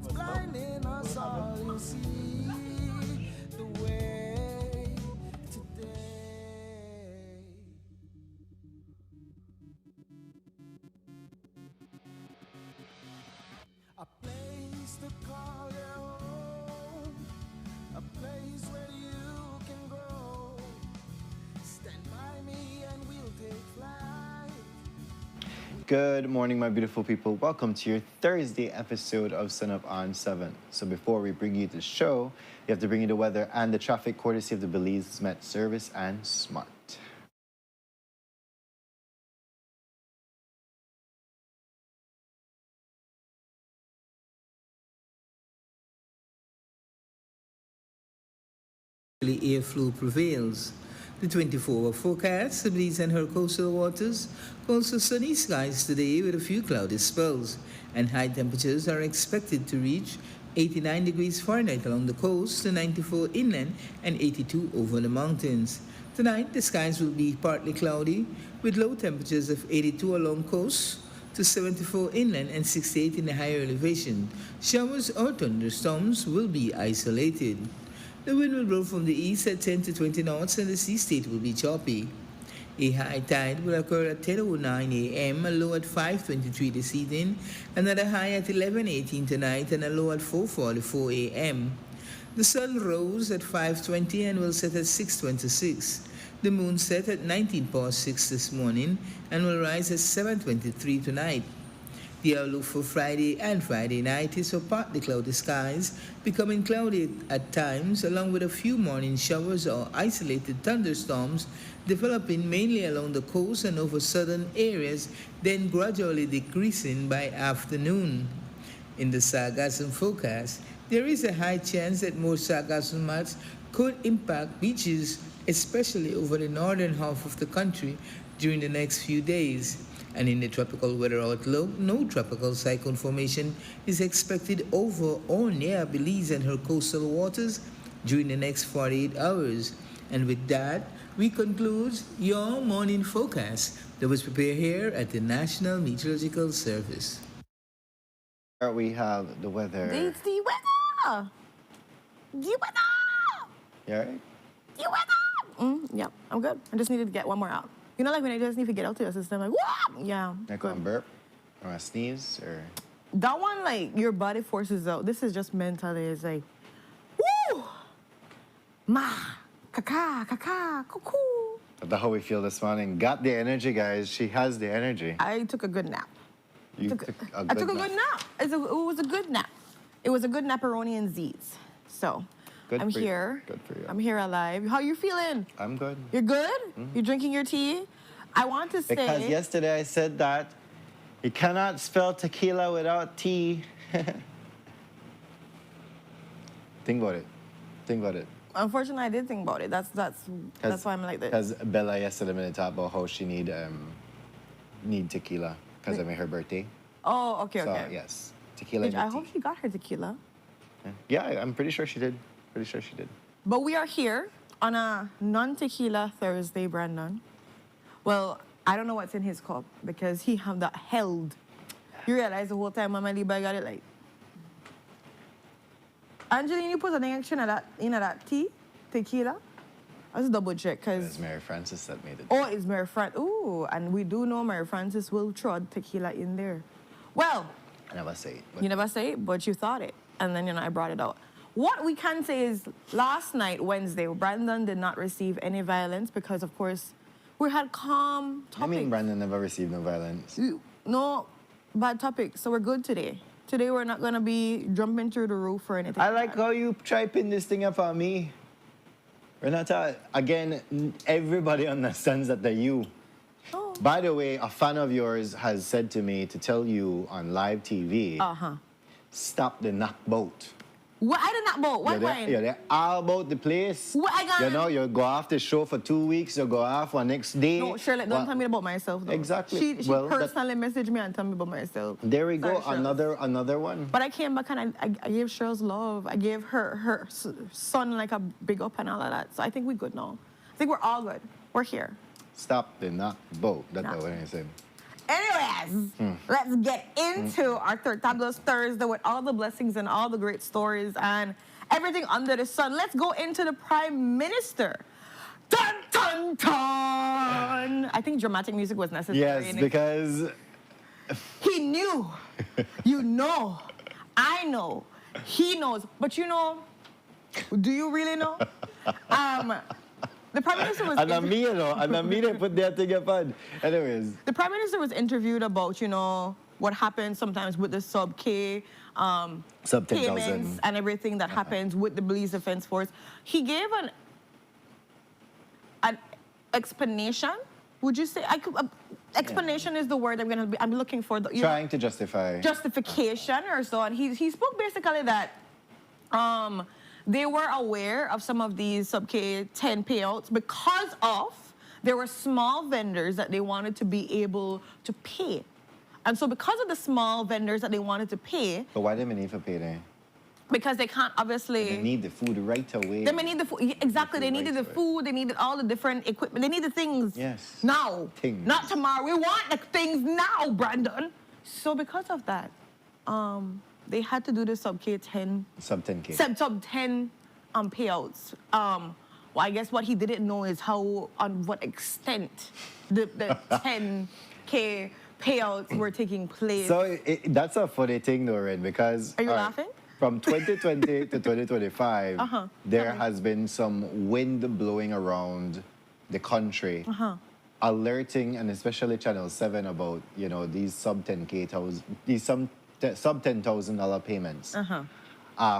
that's blinding us all. You see the way today. A place to call your home, a place where you can grow. Stand by me and we'll take flight. Good morning, my beautiful people. Welcome to your Thursday episode of Sunup on 7. So before we bring you the show, we have to bring you the weather and the traffic courtesy of the Belize Met Service and Smart. Airflow prevails. The 24-hour forecast, the Belize and her coastal waters, calls for sunny skies today with a few cloudy spells, and high temperatures are expected to reach 89 degrees Fahrenheit along the coast, to 94 inland, and 82 over the mountains. Tonight, the skies will be partly cloudy, with low temperatures of 82 along coast, to 74 inland and 68 in the higher elevation. Showers or thunderstorms will be isolated. The wind will blow from the east at 10 to 20 knots and the sea state will be choppy. A high tide will occur at 10:09 a.m., a low at 5:23 this evening, another high at 11:18 tonight, and a low at 4:44 a.m. The sun rose at 5:20 and will set at 6:26. The moon set at 19:06 this morning and will rise at 7:23 tonight. The outlook for Friday and Friday night is for partly cloudy skies, becoming cloudy at times, along with a few morning showers or isolated thunderstorms developing mainly along the coast and over southern areas, then gradually decreasing by afternoon. In the sargassum forecast, there is a high chance that more sargassum mats could impact beaches, especially over the northern half of the country during the next few days. And in the tropical weather outlook, no tropical cyclone formation is expected over or near Belize and her coastal waters during the next 48 hours. And with that, we conclude your morning forecast that was prepared here at the National Meteorological Service. Here we have the weather. It's the weather! The weather! You all right? The weather! Yeah, I'm good. I just needed to get one more out. You know, like when I just need to get out to the system, like, whoa! Yeah. Like on burp? Or a sneeze? Or That one, like, your body forces out. This is just mentally. It's like, woo! Ma! Kaka! Kaka! Cuckoo! that's how we feel this morning. Got the energy, guys. She has the energy. I took a good nap. You I took a good nap. It was a good nap. It was a good naparoni and Z's. So, Good I'm for you. here. Good for you. I'm here alive. How you feeling? I'm good. You're good? You're drinking your tea? I want to say... Because yesterday I said that you cannot spell tequila without T. Think about it. Think about it. Unfortunately, I did think about it. That's why I'm like this. Because Bella yesterday minute talked about how she need tequila because I made her birthday. Oh, okay, So okay. yes, tequila. I and hope tea. she got her tequila. Yeah, I'm pretty sure she did. Pretty sure she did. But we are here on a non-tequila Thursday, Brandon. Well, I don't know what's in his cup because he have that held. You realize the whole time Mama Liba got it like... Angeline, you put something extra in that tea? Tequila? Let's double check, It's because... Mary Frances that made it. Oh, it's Mary Frances. Ooh, and we do know Mary Frances will trod tequila in there. Well... I never say it. But You never say it, but you thought it. And then, I brought it out. What we can say is last night, Wednesday, Brandon did not receive any violence because, of course, we had calm topics. I mean, Brandon never received no violence. No bad topics. So we're good today. Today, we're not going to be jumping through the roof or anything. I like how you try pin this thing up on me. Renata, again, everybody understands that they're you. Oh. By the way, a fan of yours has said to me to tell you on live TV, stop the knock boat. What? I did not boat. What wine? You're there all about the place. What I got? You know, you go off the show for 2 weeks, you go off on next day. No, Shirley, don't tell me about myself, though. Exactly. She Well, personally messaged me and told me about myself. There we go, Sorry, Shirley. another one. But I came back and I gave Cheryl's love. I gave her son like a big up and all of that. So I think we're good now. I think we're all good. We're here. Stop the knock boat. That's Knock. what I said. Anyways, let's get into our Tableau Thursday with all the blessings and all the great stories and everything under the sun. Let's go into the Prime Minister. Dun, dun, dun! I think dramatic music was necessary. Yes, because he knew. You know. I know. He knows. But you know, do you really know? The Prime Minister was... And me, you know, and me, they put their thing upon. Anyways. The Prime Minister was interviewed about, you know, what happens sometimes with the sub-K sub 10,000 payments and everything that happens with the Police Defense Force. He gave an explanation. Would you say? Explanation is the word I'm looking for. Trying to justify. Justification or so. And he spoke basically that they were aware of some of these sub-K 10 payouts because of there were small vendors that they wanted to be able to pay. And so because of the small vendors that they wanted to pay... But why did they need to pay then? Because they can't obviously... They need the food right away. They may need the food. Exactly. They needed the food. They needed all the different equipment. They needed things now. Things. Not tomorrow. We want the things now, Brandon. So because of that, they had to do the sub-K 10... Sub 10K. Sub 10 payouts. Well, I guess what he didn't know is on what extent the 10K payouts were taking place. So that's a funny thing though, Ren, because... Are you laughing? From 2020 to 2025, there has been some wind blowing around the country, alerting, and especially Channel 7 about, you know, these sub $10,000 payments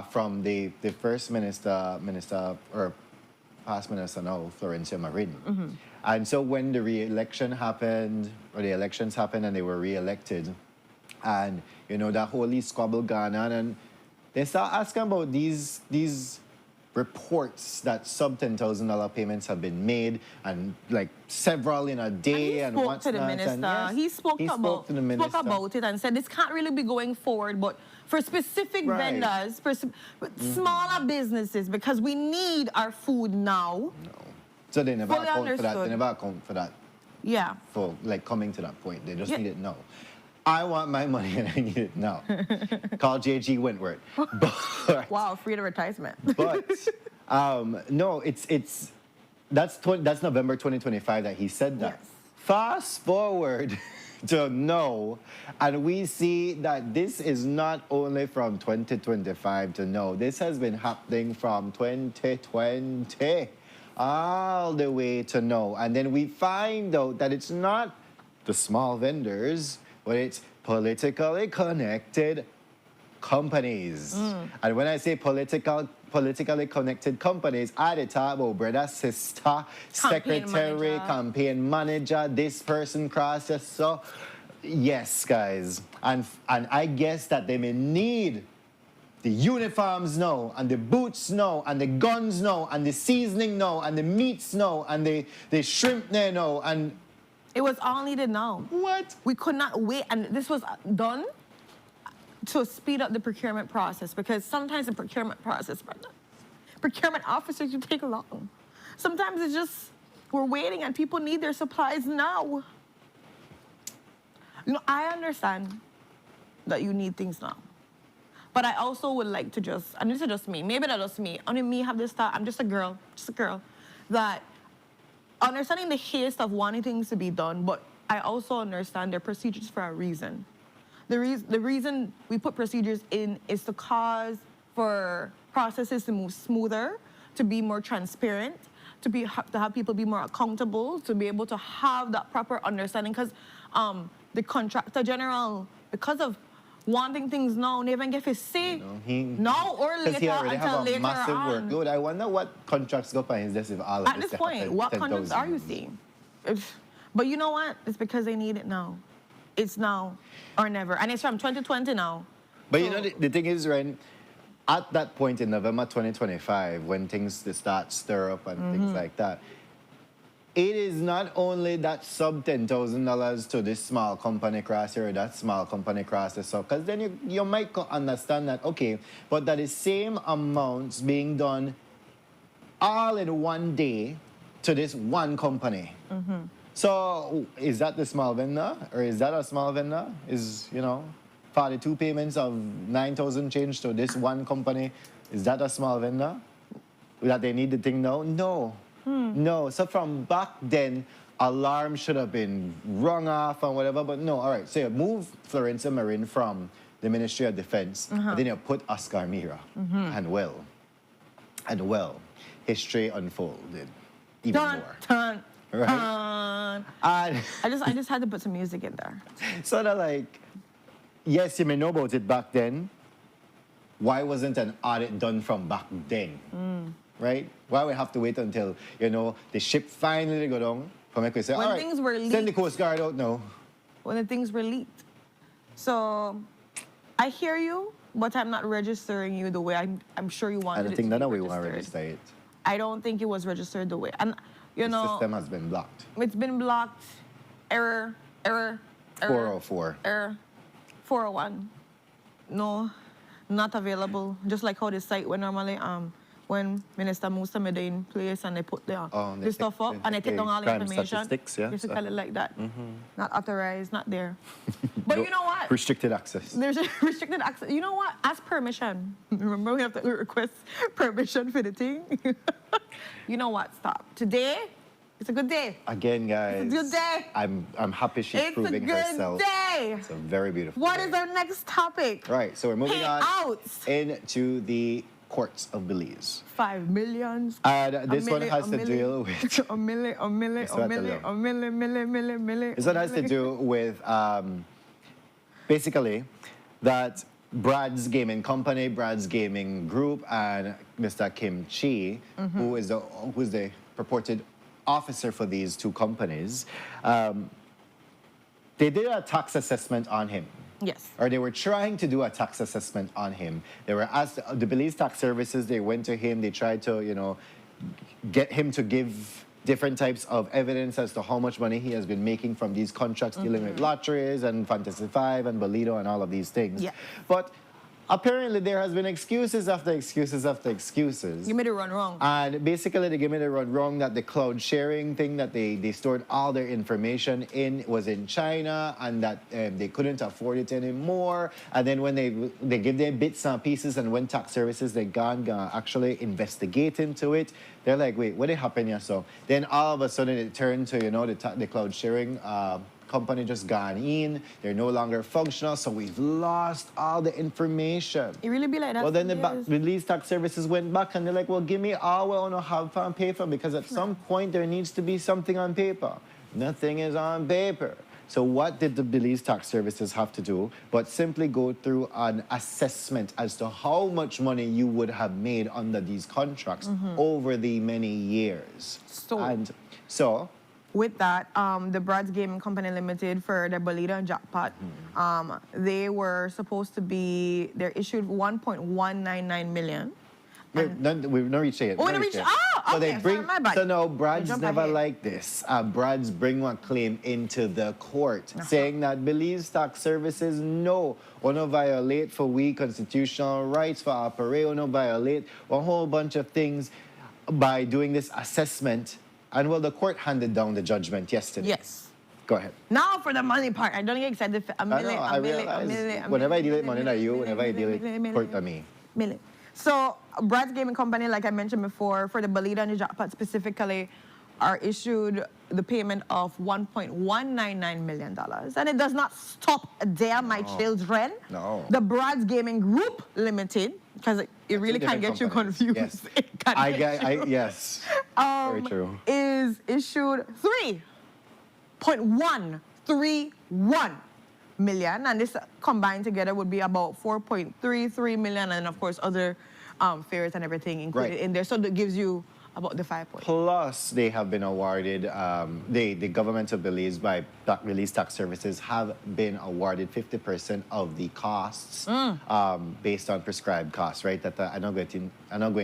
from the First Minister, or past Minister now, Florencia Marin. And so when the re-election happened, or the elections happened and they were re-elected, and, you know, that holy squabble gone on, and they start asking about these reports that sub $10,000 payments have been made, and like several in a day, and what's to the minister. He spoke about it and said this can't really be going forward, but for specific vendors, for smaller businesses, because we need our food now. No. So they never account for that. They never account for that. Yeah. For like coming to that point, they just need it now. I want my money and I need it now. Call JG Wentworth. But, wow, free advertisement. But no, that's November 2025 that he said that. Yes. Fast forward to now, and we see that this is not only from 2025 to now. This has been happening from 2020 all the way to now. And then we find out that it's not the small vendors, but it's politically connected companies. And when I say politically connected companies, I talk about brother, sister, secretary, campaign manager, this person crosses. So, yes, guys. And I guess that they may need the uniforms now, and the boots now, and the guns now, and the seasoning now, and the meats now, and the shrimp there now, and... It was all needed now. What? We could not wait, and this was done to speed up the procurement process, because sometimes the procurement process, procurement officers, you take long. Sometimes it's just, we're waiting and people need their supplies now. You know, I understand that you need things now. But I also would like to just, and this is just me, maybe not just me, only me have this thought, I'm just a girl, that understanding the haste of wanting things to be done, but I also understand their procedures for a reason. The reason we put procedures in is to cause for processes to move smoother, to be more transparent, to have people be more accountable, to be able to have that proper understanding. Because the contractor general, because of wanting things now, they even get to say now or later he already until have a later massive on. workload. I wonder what contracts go by his desk if all of At this point, what contracts are you seeing? But you know what? It's because they need it now. It's now or never. And it's from 2020 now. But so, you know, the thing is, Ren, at that point in November 2025, when things start stir up and things like that, it is not only that sub $10,000 to this small company across here or that small company across the south, because then you might understand that, okay, but that is same amounts being done all in one day to this one company. So is that the small vendor, or is that a small vendor? Is 42 payments of 9,000 change to this one company? Is that a small vendor? That they need the thing now? No, no. So from back then, alarm should have been rung off and whatever. But no, all right. So you move Florence Marin from the Ministry of Defense, and then you put Oscar Mira, and well, history unfolded even Dun, more. dun, Right? dun. And I just had to put some music in there. so that yes, you may know about it back then. Why wasn't an audit done from back then? Right? Why we have to wait until, the ship finally go down? For me to say, When all right, things were send the leaked. Coast Guard out now. When the things were leaked. So I hear you, but I'm not registering you the way I'm sure you wanted I don't it think to that be we want to registered. register it. I don't think it was registered the way. And, The system has been blocked. it's been blocked. Error. 404. Error. 401. No, not available. Just like how the site where normally when Minister Musa made it in place and they put the they stuff take- up they and they take take down all the crime information. statistics, yeah, They used to so- call it like that. Not authorized, not there. But you know what? Restricted access. There's a restricted access. You know what? Ask permission. Remember, we have to request permission for the thing. You know what? Stop. Today, it's a good day. Again, guys. It's a good day. I'm happy she's It's a proving good herself. day. It's a very beautiful What day. is our next topic? Right, so we're moving on Payouts. into the courts of Belize. 5 million. And this one has to deal with This one has to do with basically that Brad's Gaming Company, Brad's Gaming Group, and Mr. Kim Chi, who's the purported officer for these two companies, they did a tax assessment on him. Yes. Or they were trying to do a tax assessment on him. They were asked, the Belize Tax Services, they went to him, they tried to, get him to give different types of evidence as to how much money he has been making from these contracts dealing with lotteries and Fantasy 5 and Bolido and all of these things. Yeah. But apparently there has been excuses after excuses after excuses. You made it run wrong. And basically, they gave me the run wrong that the cloud sharing thing that they stored all their information in was in China, and that they couldn't afford it anymore. And then when they give their bits and pieces, and when tax services they gone actually investigate into it, they're like, wait, what did happen here? So then all of a sudden it turned to the cloud sharing company just gone in. They're no longer functional, so we've lost all the information. It really be like that. Well, then the yes. Belize Tax Services went back and they're like, well, give me all we want to have on paper, because at some point there needs to be something on paper. Nothing is on paper. So what did the Belize Tax Services have to do but simply go through an assessment as to how much money you would have made under these contracts over the many years? So with that, the Brad's Gaming Company Limited for the Bolida and Jackpot, they were supposed to be, they're issued 1.199 million. we've not reached it. Oh, we not reached- So okay, they bring. sorry, my bad. So no, I Brad's jumped never ahead. like this. Brad's bring one claim into the court, saying that Belize Tax Services wanna violate for we constitutional rights for operate, wanna violate a whole bunch of things by doing this assessment. And well, the court handed down the judgment yesterday. Yes. Go ahead. Now for the money part. I don't get excited for a million, I realize whenever I deal with money, not you. Whenever I deal with court, to me. Million. So Brad's Gaming Company, like I mentioned before, for the Bolida and the Jackpot specifically, are issued the payment of $1.199 million. And it does not stop there, my children. No. The Brad's Gaming Group Limited, because it really Two can different get you companies. confused. Yes. It can get you. Yes. Very true. Is issued 3.131 million, and this combined together would be about 4.33 million, and of course other fares and everything included in there. So that gives you about the 5 points. Plus, they have been awarded, the government of Belize by Belize Tax Services have been awarded 50% of the costs based on prescribed costs, right? That I'm not going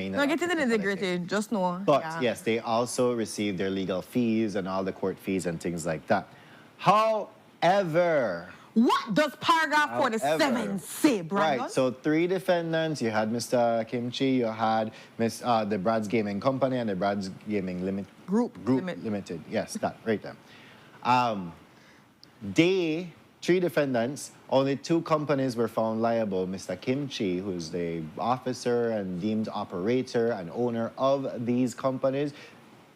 in. Now get into the nitty-gritty, just know. But yeah. yes, they also receive their legal fees and all the court fees and things like that. However, What does paragraph 47 say, Brian? right, so 3 defendants. You had Mr. Kimchi, you had the Brad's Gaming Company and the Brad's Gaming Group Limited. Yes, that right there. Three defendants, only two companies were found liable. Mr. Kim Chi, who's the officer and deemed operator and owner of these companies,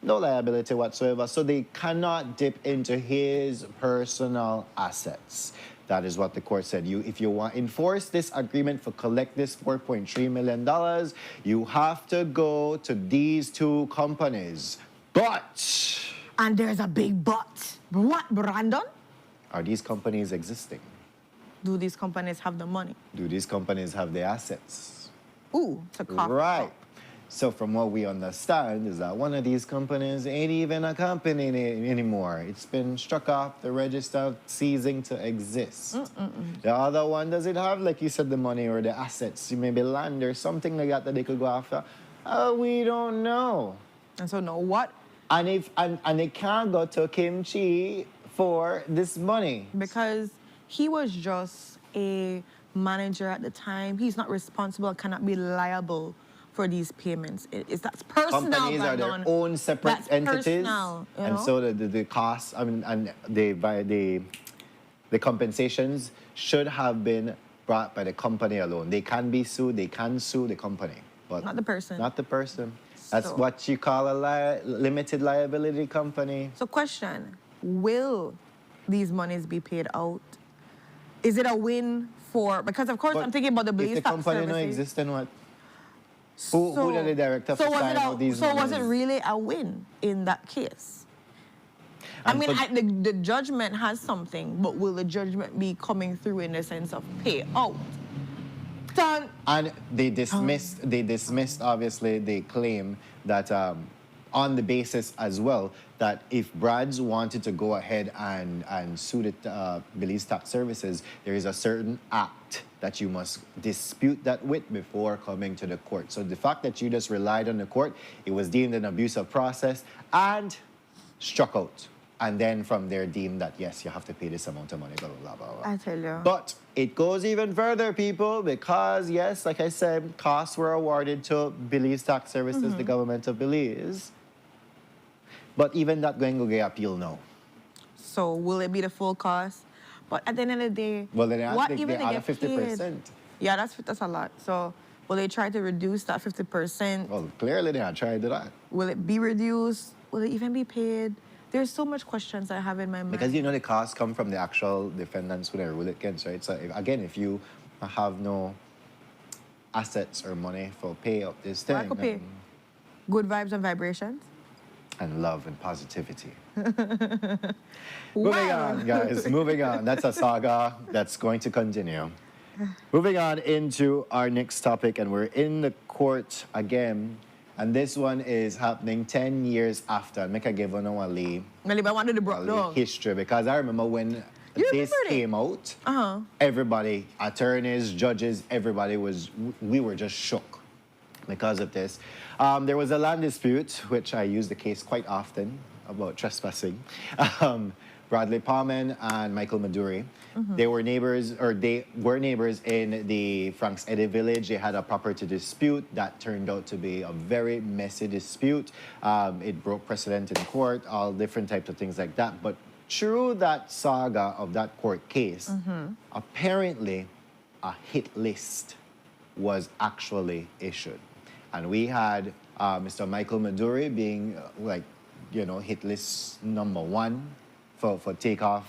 no liability whatsoever. So they cannot dip into his personal assets. That is what the court said. If you want enforce this agreement for collect this $4.3 million, you have to go to these two companies. But And there's a big but. What, Brandon? are these companies existing? Do these companies have the money? Do these companies have the assets? Ooh, to cough Right. up. So from what we understand is that one of these companies ain't even a company anymore. It's been struck off the register, ceasing to exist. The other one, does it have, like you said, the money or the assets, maybe land or something like that they could go after? We don't know. And so no, what? And it can't go to Kim Chi for this money. Because he was just a manager at the time. He's not responsible, cannot be liable for these payments. That's personal. Companies are their Brandon. own separate That's entities, personal, you and know? so the costs, and the compensations should have been brought by the company alone. They can be sued. They can sue the company, but Not the person. Not the person. That's So- what you call a limited liability company. So question, will these monies be paid out? Is it a win for, because of course But I'm thinking about the if Blaze the Tax company no Services. exist, then what? Who are the director for signing out these So was it monies? really a win in that case? I And mean, for- the judgment has something, but will the judgment be coming through in the sense of payout? Done. And they dismissed obviously the claim that on the basis as well that if Brads wanted to go ahead and sue the Belize Tax Services, there is a certain act that you must dispute that with before coming to the court. So the fact that you just relied on the court, it was deemed an abuse of process and struck out. And then from there deemed that, yes, you have to pay this amount of money, blah, blah, blah, blah. I tell you. But it goes even further, people, because, yes, like I said, costs were awarded to Belize Tax Services, the government of Belize. But even that going to get appeal now. So will it be the full cost? But at the end of the day, Well, then they what add even they get 50%. paid? Yeah, that's a lot. So will they try to reduce that 50%? Well, clearly they are trying to do that. Will it be reduced? Will it even be paid? There's so much questions I have in my mind. Because, you know, the costs come from the actual defendants who they rule it against, right? So, if you have no assets or money for pay up this Well, I thing, could pay. Good vibes and vibrations. and love and positivity. Well, Moving on, guys. Moving on. That's a saga that's going to continue. Moving on into our next topic, and we're in the court again. And this one is happening 10 years after. Make I give one a Maybe I wanted to broke down. history, because I remember when You this remember it? came out, Uh-huh. everybody, attorneys, judges, everybody we were just shook because of this. There was a land dispute, which I use the case quite often, about trespassing. Bradley Palmen and Michael Maduri. They were neighbors in the Franks Eddy village. They had a property dispute that turned out to be a very messy dispute. It broke precedent in court, all different types of things like that. But through that saga of that court case, apparently a hit list was actually issued. And we had Mr. Michael Maduri being hit list #1 for takeoff,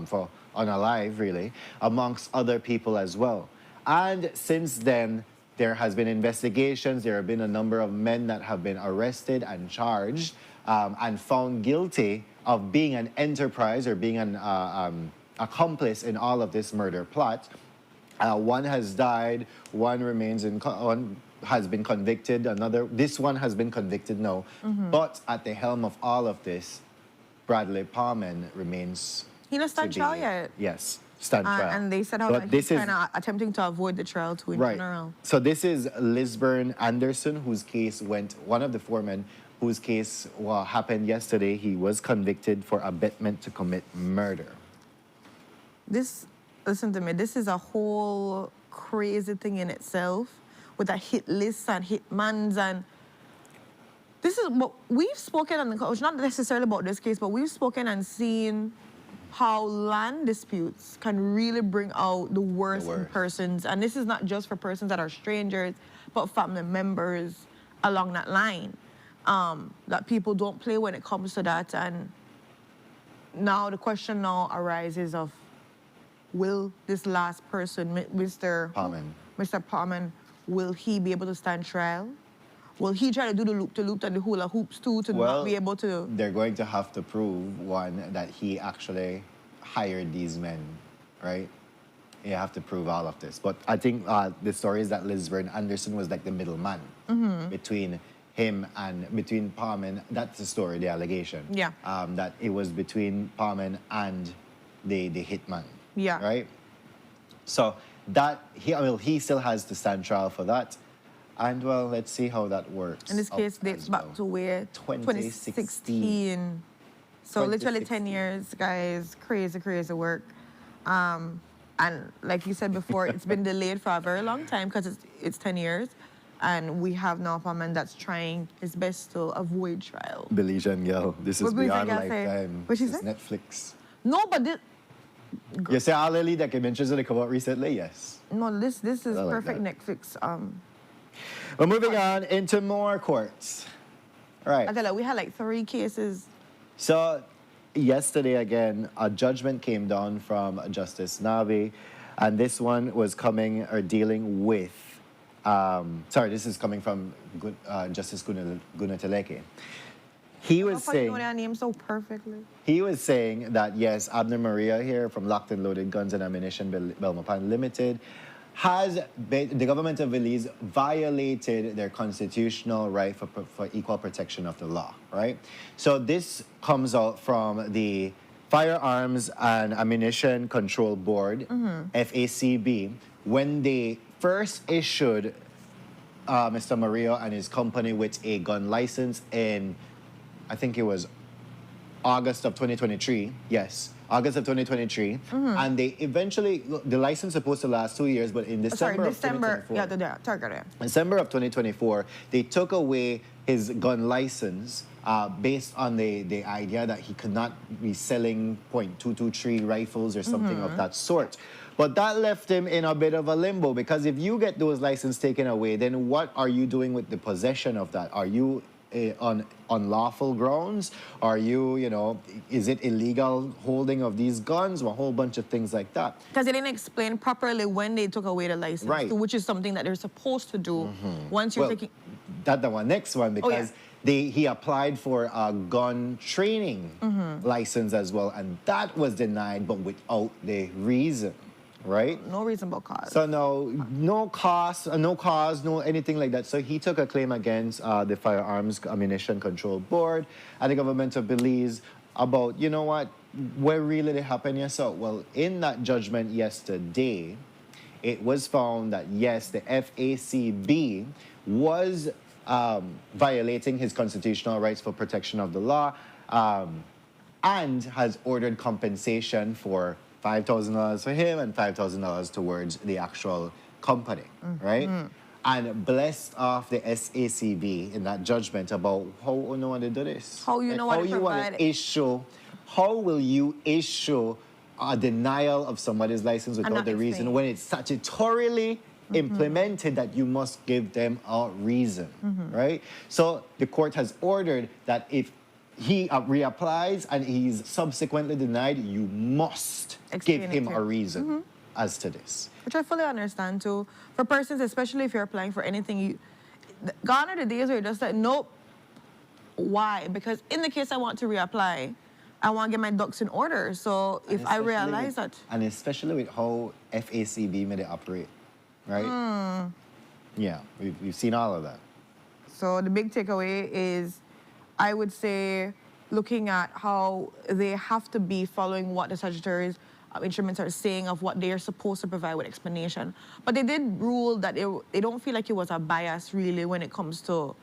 for unalive, really, amongst other people as well. And since then, there has been investigations. There have been a number of men that have been arrested and charged and found guilty of being an enterprise or being an accomplice in all of this murder plot. One has died. One remains one has been convicted. This one has been convicted now. But at the helm of all of this, Bradley Palmen remains. He not stand to be- trial yet. Yes, stand trial. And they said how But that this he's is kind of attempting to avoid the trial too in right. general. So this is Lisburn Anderson, whose case went. One of the foremen, whose case happened yesterday. He was convicted for abetment to commit murder. Listen to me, this is a whole crazy thing in itself with a hit list and hitmans and this is what we've spoken on the coach, not necessarily about this case, but we've spoken and seen how land disputes can really bring out the worst in persons. And this is not just for persons that are strangers, but family members along that line. That people don't play when it comes to that. And now the question now arises of, will this last person, Mr. Palman, will he be able to stand trial? Will he try to do the loop-to-loop and the hula hoops too to not be able to? They're going to have to prove, one, that he actually hired these men, right? You have to prove all of this. But I think the story is that Lisburn Anderson was like the middleman between him and between Palman. That's the story, the allegation. Yeah. That it was between Palman and the hitman. Yeah. Right? So that, he still has to stand trial for that. And well, let's see how that works. In this case, dates back to where? 2016. So literally 10 years, guys. Crazy, crazy work. And like you said before, it's been delayed for a very long time because it's 10 years. And we have now a man that's trying his best to avoid trial. Belizean girl, this is beyond lifetime. What she This is said? Netflix. No, but this... You say all the lead documentaries that come out recently? Yes. No, this is I like perfect that. Netflix. We're moving on into more courts. All right. I tell you, we had like 3 cases. So yesterday again, a judgment came down from Justice Nabi, and this one was coming or dealing with, this is coming from Justice Gunateleke. He was saying, you know that name so perfectly. He was saying that yes, Abner Maria here from Locked and Loaded Guns and Ammunition Belmopan Limited the government of Belize violated their constitutional right for equal protection of the law, right? So this comes out from the Firearms and Ammunition Control Board, FACB, when they first issued Mr. Maria and his company with a gun license in, I think it was August of 2023, yes. August of 2023, and they eventually, the license is supposed to last 2 years, but in December of 2024, December of 2024, they took away his gun license based on the idea that he could not be selling .223 rifles or something of that sort. But that left him in a bit of a limbo, because if you get those licenses taken away, then what are you doing with the possession of that? Are you on unlawful grounds? Are you, is it illegal holding of these guns? A whole bunch of things like that. Because they didn't explain properly when they took away the license, which is something that they're supposed to do once you're taking... That's the one, next one, because he applied for a gun training license as well, and that was denied, but without the reason. Right? No reasonable cause. So no cause, no anything like that. So he took a claim against the Firearms Ammunition Control Board and the government of Belize about, you know what, where really did it happen here? So, well, in that judgment yesterday, it was found that yes, the FACB was violating his constitutional rights for protection of the law and has ordered compensation for $5,000 for him and $5,000 towards the actual company, right? And blessed off the SACB in that judgment about how you know want to do this. How you know what to provide. How will you issue a denial of somebody's license without the reason when it's statutorily implemented that you must give them a reason, right? So the court has ordered that if he reapplies and he's subsequently denied, you must give him a reason as to this. Which I fully understand too. For persons, especially if you're applying for anything, gone are the days where you're just like, nope. Why? Because in the case I want to reapply, I want to get my ducks in order. So if I realize that... And especially with how FACB made it operate, right? Yeah, we've seen all of that. So the big takeaway is, I would say, looking at how they have to be following what the statutory instruments are saying of what they are supposed to provide with explanation. But they did rule that they don't feel like it was a bias, really, when it comes to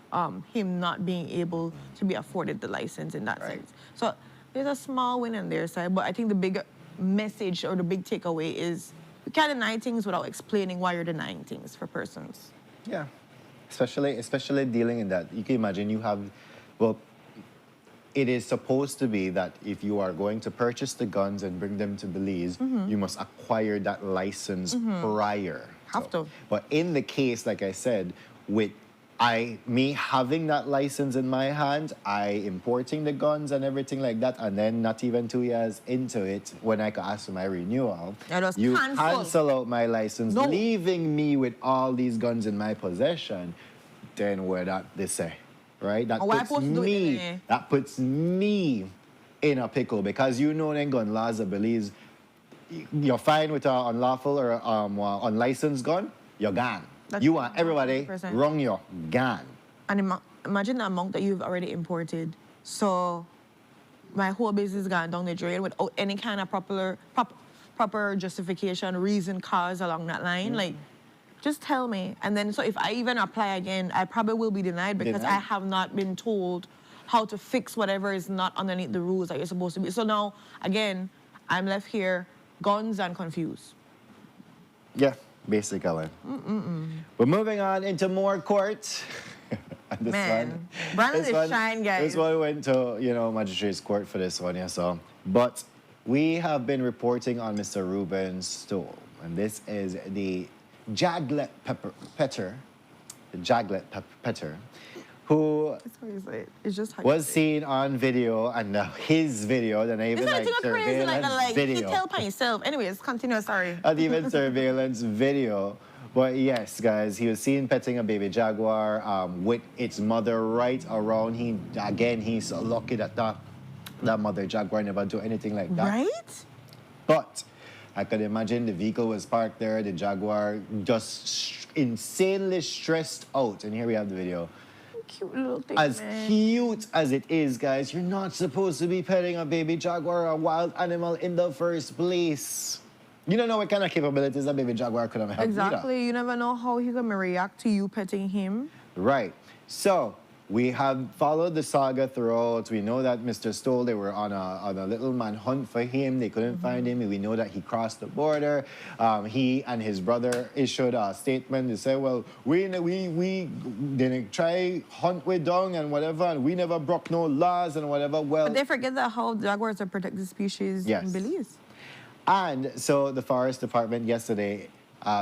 him not being able to be afforded the license in that sense. So there's a small win on their side, but I think the big message or the big takeaway is you can't deny things without explaining why you're denying things for persons. Yeah. Especially dealing in that. You can imagine you have, well, it is supposed to be that if you are going to purchase the guns and bring them to Belize, you must acquire that license prior. Have to. But in the case, like I said, with me having that license in my hand, I importing the guns and everything like that, and then not even 2 years into it, when I could ask for my renewal, It was you cancelled. cancel out my license, No. leaving me with all these guns in my possession. Then where that they say, right? That And why puts supposed to do it me. then, eh? That puts me in a pickle because you know them gun laws of Belize. You're fine with an unlawful or unlicensed gun, you're gone. That's You want everybody 100%. wrong, you're gone. And imagine the amount that you've already imported. So my whole business gone down the drain without any kind of proper justification, reason, cause along that line. Like, just tell me. And then, so if I even apply again, I probably will be denied because Denied. I have not been told how to fix whatever is not underneath the rules that you're supposed to be. So now, again, I'm left here, guns and confused. Yeah, basically. We're moving on into more court. And this Man, one, Brandon this is one- shine, guys. This one went to, magistrate's court for this one, yeah, so. But we have been reporting on Mr. Ruben Stoll, and this is the Jaglet Petter, who That's what you say. It's just how was you say seen on video, and now his video, then it. even It's like like crazy, like surveillance that, like, he video. tell by himself. Anyways, continue, sorry. And even surveillance video. But yes, guys, he was seen petting a baby jaguar with its mother right around him. Again, he's so lucky that that mother jaguar never do anything like that. Right? But I could imagine the vehicle was parked there, the jaguar just insanely stressed out. And here we have the video. Cute little thing, As man. cute as it is, guys, you're not supposed to be petting a baby jaguar or a wild animal in the first place. You don't know what kind of capabilities that baby jaguar could have had. Exactly. You never know how he's gonna react to you petting him. Right. So we have followed the saga throughout. We know that Mr. Stoll, they were on a little manhunt for him. They couldn't find him. We know that he crossed the border. He and his brother issued a statement. They said, well, we didn't try hunt with down and whatever, and we never broke no laws and whatever. Well, But they forget that how jaguars are protected species Yes. in Belize. and so the Forest Department yesterday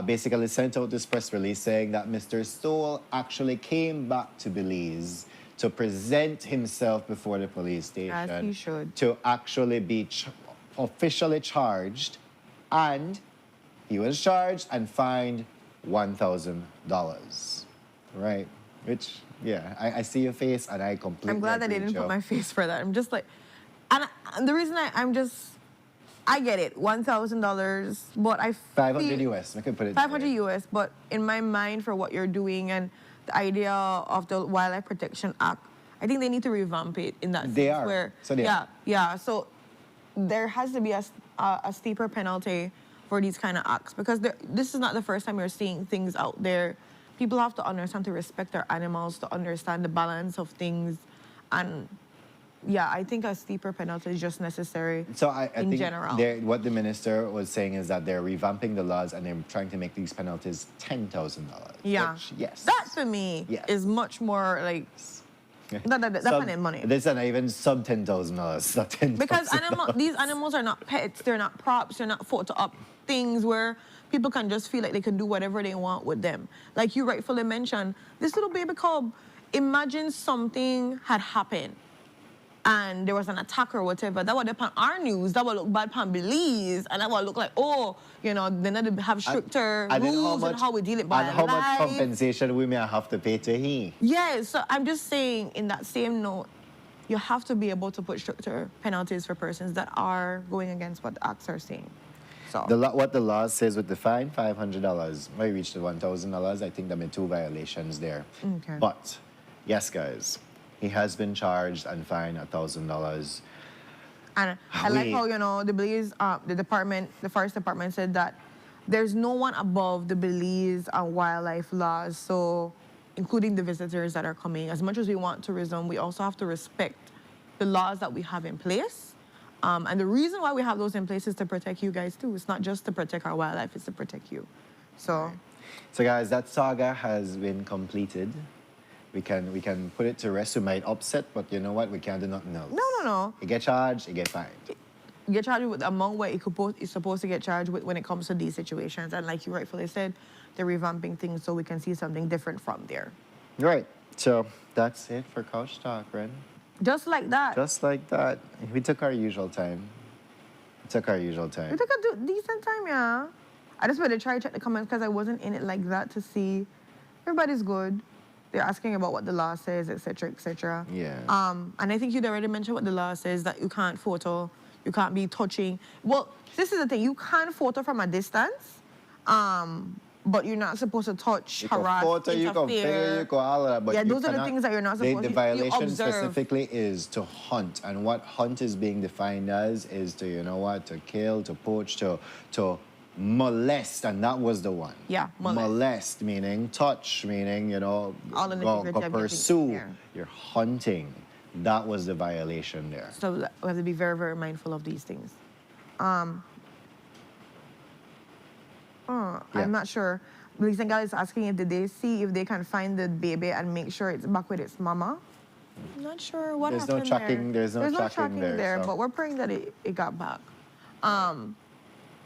basically sent out this press release saying that Mr. Stoll actually came back to Belize to present himself before the police station. As he should. To actually be officially charged. And he was charged and fined $1,000. Right? Which, yeah, I see your face and I completely I'm glad that they agree didn't with put you. my face for that. I'm just like, and the reason I get it, $1,000, but I 500 feel, US. I could put it 500 there. US, but in my mind for what you're doing and the idea of the Wildlife Protection Act, I think they need to revamp it in that sense. They are. Where, So they yeah, are. yeah. So there has to be a steeper penalty for these kind of acts because this is not the first time you're seeing things out there. People have to understand to respect their animals, to understand the balance of things, and yeah, I think a steeper penalty is just necessary. So I in think general. what the minister was saying is that they're revamping the laws and they're trying to make these penalties $10,000. Yeah. Which, yes. That for me Yes. is much more like that kind of money. This is not even sub $10,000. Not $10,000. Because these animals are not pets, they're not props, they're not photo up things where people can just feel like they can do whatever they want with them. Like you rightfully mentioned, this little baby cub, imagine something had happened and there was an attack or whatever, that would upon our news, that would look bad upon Belize, and that would look like, oh, they need to have stricter And then rules and how we deal it by And how much life. compensation we may have to pay to he. Yes, so I'm just saying in that same note, you have to be able to put stricter penalties for persons that are going against what the acts are saying. So What the law says with the fine, $500. When we reach the $1,000, I think there been 2 violations there. Okay. But, yes, guys, he has been charged and fined $1,000. and I like Wait. how, the Belize, the Forest Department said that there's no one above the Belize wildlife laws, so including the visitors that are coming. As much as we want tourism, we also have to respect the laws that we have in place. And the reason why we have those in place is to protect you guys too. It's not just to protect our wildlife, it's to protect you. So So guys, that saga has been completed. We can put it to rest. We might upset, but you know what? We can't do nothing else. No. You get charged, you get fined. You get charged with the amount where it's supposed to get charged with when it comes to these situations. And like you rightfully said, they're revamping things so we can see something different from there. Right. So that's it for Couch Talk, Ren. Just like that. Just like that. We took our usual time. We took our usual time. We took a decent time, yeah. I just wanted to try to check the comments because I wasn't in it like that to see. Everybody's good. They're asking about what the law says, etc., etc. Yeah. And I think you'd already mentioned what the law says, that you can't photo, you can't be touching. Well, this is the thing. You can't photo from a distance, but you're not supposed to touch, You can harass, photo, you can interfere. video, you can all of that, but Yeah, you those are the cannot- things that you're not supposed to The you violation observe. specifically is to hunt, and what hunt is being defined as is to, you know what, to kill, to poach, to molest, and that was the one. Yeah, molest. Molest meaning touch, meaning, you know, All in the go nitty-gritty of getting pursue. there. You're hunting. That was the violation there. So we have to be very, very mindful of these things. Yeah. I'm not sure. Lisa Gal is asking did they see if they can find the baby and make sure it's back with its mama? I'm not sure what There's no happened tracking- there. there's no tracking there, so- but we're praying that it got back.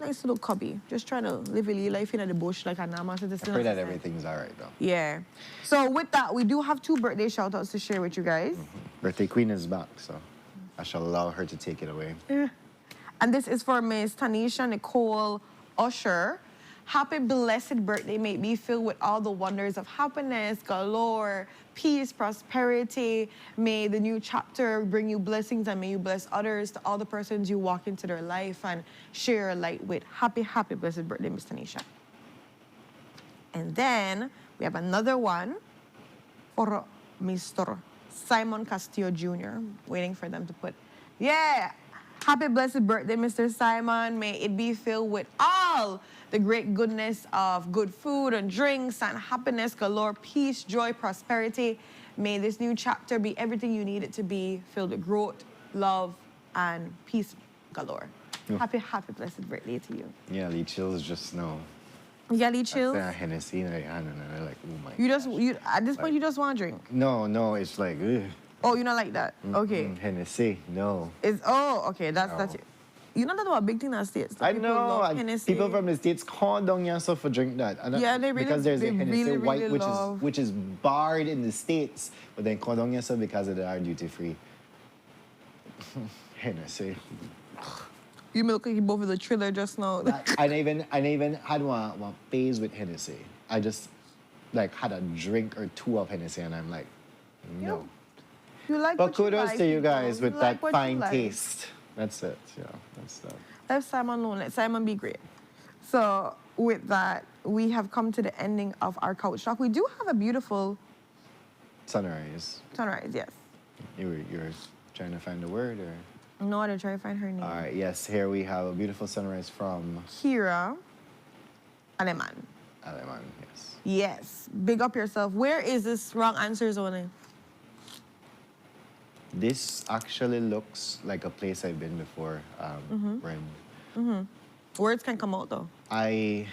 Nice little cubby. Just trying to live a little life in the bush like a Nama. I pray that everything's all right, though. Yeah. So with that, we do have 2 birthday shout-outs to share with you guys. Birthday Queen is back, so I shall allow her to take it away. And this is for Miss Tanisha Nicole Usher. Happy blessed birthday. May it be filled with all the wonders of happiness, galore, peace, prosperity. May the new chapter bring you blessings and may you bless others, to all the persons you walk into their life and share a light with. Happy, happy blessed birthday, Miss Tanisha. And then we have another one for Mr. Simon Castillo Jr. Waiting for them to put, yeah. Happy blessed birthday, Mr. Simon. May it be filled with all the great goodness of good food and drinks and happiness galore, peace, joy, prosperity. May this new chapter be everything you need it to be, filled with growth, love, and peace galore. Happy, happy blessed birthday to you. Yeah, Lee Chills just know. You got any chills? That's Hennessy in their hand, and they're like, oh my. At this point, you just want to drink. No, it's like, ugh. Oh, you're not like that? Okay. Hennessy, no. Okay, that's No. it. You know that's a big thing in the States. I People know, love and Hennessy. people from the States call down yourself for drink that. And Yeah, they really- because there's they a Hennessy really, white, really love- which is barred in the States, but then call down yourself because of our duty free. Hennessy. You look like you both with a thriller just now. I even had one phase with Hennessy. I just like had a drink or 2 of Hennessy, and I'm like, no. You like But what you kudos like, to you people. guys with You that like what you fine like. taste. That's it. Yeah, that's that. Let Simon alone. Let Simon be great. So with that, we have come to the ending of our couch talk. We do have a beautiful Sunrise. sunrise, yes. You were trying to find a word, or? No, I'm trying to find her name. All right. Yes. Here we have a beautiful sunrise from Kira Aleman. Aleman. Yes. Yes. Big up yourself. Where is this wrong answer zone? This actually looks like a place I've been before. When Words can come out though. I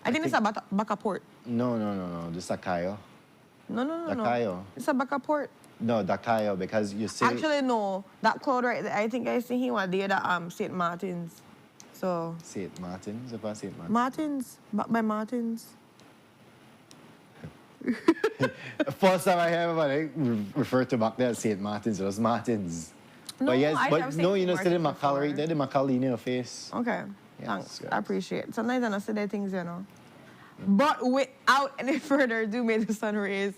I think it's a Baka port. no. This is Dakayo. No. Dakayo. It's a Baka port. No, Dakayo, because you see. Actually, no. That cloud right there, I think I see him one day at St. Martin's. So, St. Martin's, if I St. Martin's. Martin's, back by Martin's. First time I hear everybody refer to back there as St. Martin's, it was Martin's. No, but yes, I but have no, seen you know, still in Martin's Macaulay, before. they're the Macaulay in your face. Okay. Yes, Thanks. yes. I appreciate it. Sometimes I don't say that things, you know. But without any further ado, may the sun rays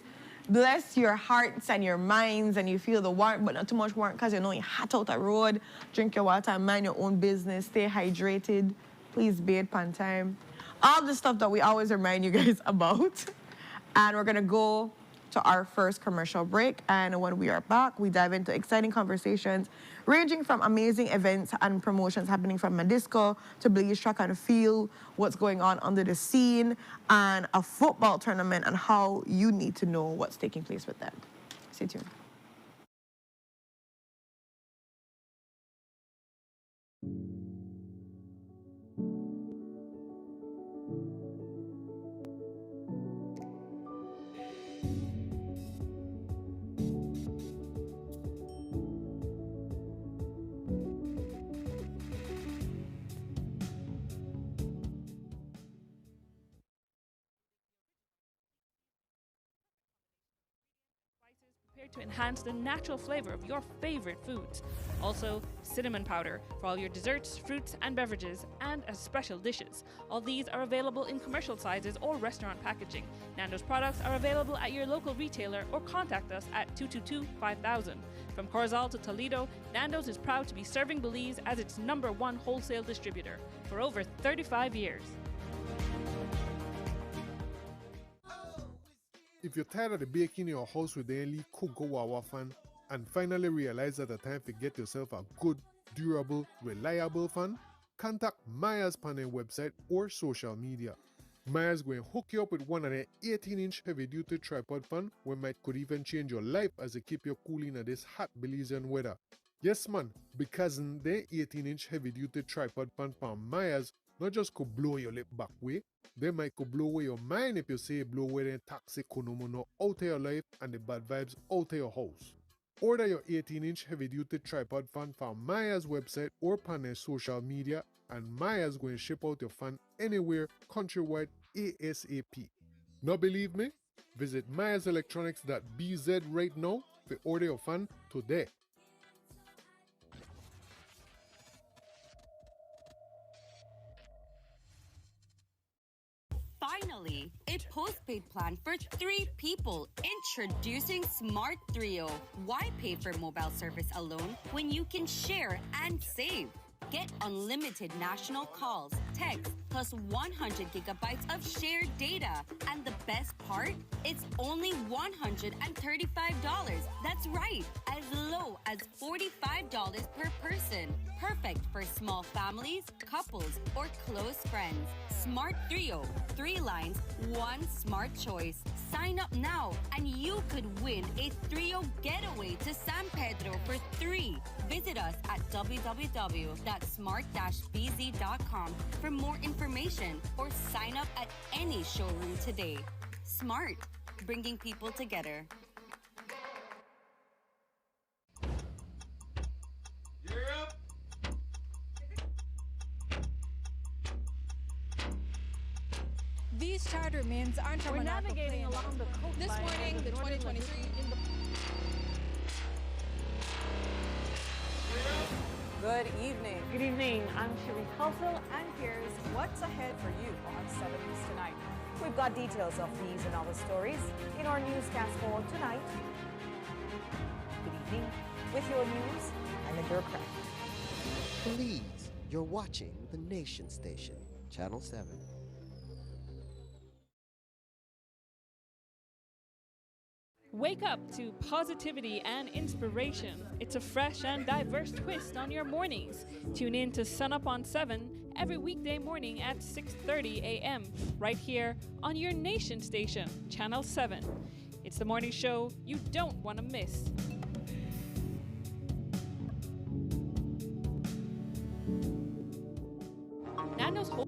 bless your hearts and your minds, and you feel the warmth, but not too much warmth because you know you're hot out the road. Drink your water and mind your own business. Stay hydrated. Please bathe on time. All the stuff that we always remind you guys about. And we're going to go to our first commercial break. And when we are back, we dive into exciting conversations ranging from amazing events and promotions happening from Madisco to Blaze Track and feel what's going on under the scene and a football tournament and how you need to know what's taking place with them. Stay tuned. to enhance the natural flavor of your favorite foods. Also, cinnamon powder for all your desserts, fruits, and beverages, and as special dishes. All these are available in commercial sizes or restaurant packaging. Nando's products are available at your local retailer or contact us at 222-5000. From Corozal to Toledo, Nando's is proud to be serving Belize as its #1 wholesale distributor for over 35 years. If you're tired of the baking in your house with the only Kunko Wawa fan and finally realize that the time to get yourself a good, durable, reliable fan, contact Maya's panel website or social media. Maya's going to hook you up with one of their 18-inch heavy-duty tripod fan where might could even change your life as it keep you cool in this hot Belizean weather. Yes man, because their 18-inch heavy-duty tripod fan from Maya's not just could blow your lip back way, they might could blow away your mind if you say blow away the toxic konomono out of your life and the bad vibes out of your house. Order your 18-inch heavy-duty tripod fan from Maya's website or on their social media, and Maya's going to ship out your fan anywhere countrywide ASAP. Not believe me? Visit mayaselectronics.bz right now to order your fan today. Finally, a postpaid plan for 3 people. Introducing Smart Trio. Why pay for mobile service alone when you can share and save? Get unlimited national calls, text, plus 100 gigabytes of shared data. And the best part? It's only $135. That's right, as low as $45 per person. Perfect for small families, couples, or close friends. Smart Trio. 3 lines, 1 smart choice. Sign up now and you could win a Trio getaway to San Pedro for 3. Visit us at www.smart-bz.com for more information or sign up at any showroom today. Smart, bringing people together. These charter means aren't We're navigating along the coastline. This morning, the 2023 Good evening. Good evening. I'm Sheree Kelso, And here's what's ahead for you on 7 News tonight. We've got details of these and other stories in our newscast for tonight. Good evening. With your news, I'm Indra Craft. Please, you're watching the Nation Station, Channel 7. Wake up to positivity and inspiration. It's a fresh and diverse twist on your mornings. Tune in to Sunup on 7 every weekday morning at 6:30 a.m. right here on your Nation Station, Channel 7. It's the morning show you don't want to miss. Nando's whole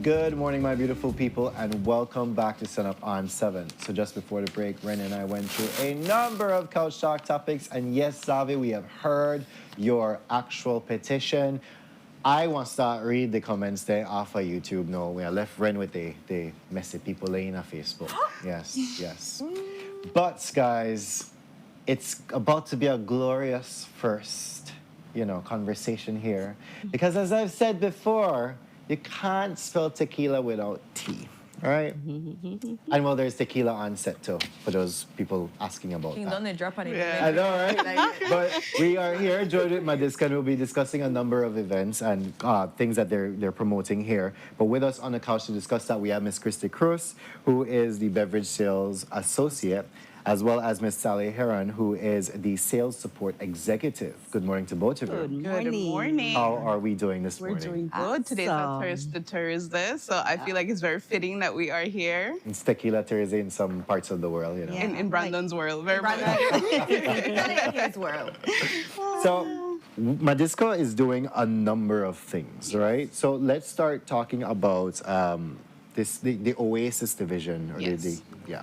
Good morning, my beautiful people, and welcome back to Sunup on 7. So just before the break, Ren and I went through a number of Couch Talk topics, and yes, Zavi, we have heard your actual petition. I want to start read the comments there off of YouTube. No, we are left Ren with the messy people laying on Facebook. Yes, yes. But guys, it's about to be a glorious first, conversation here. Because as I've said before, you can't spell tequila without T, all right? And well, there's tequila on set too, for those people asking about that. Don't they drop on it? I know, right? But we are here, joined with Madiska, and we'll be discussing a number of events and things that they're promoting here. But with us on the couch to discuss that, we have Miss Christy Cruz, who is the Beverage Sales Associate, as well as Miss Sally Heron, who is the Sales Support Executive. Good morning to both of you. Good morning. How are we doing this morning? We're doing good. Today's a Thursday, so I feel like it's very fitting that we are here. It's Tequila Thursday in some parts of the world, In Brandon's world. Very much. His world. So, Madiska is doing a number of things, right? So let's start talking about the Oasis division.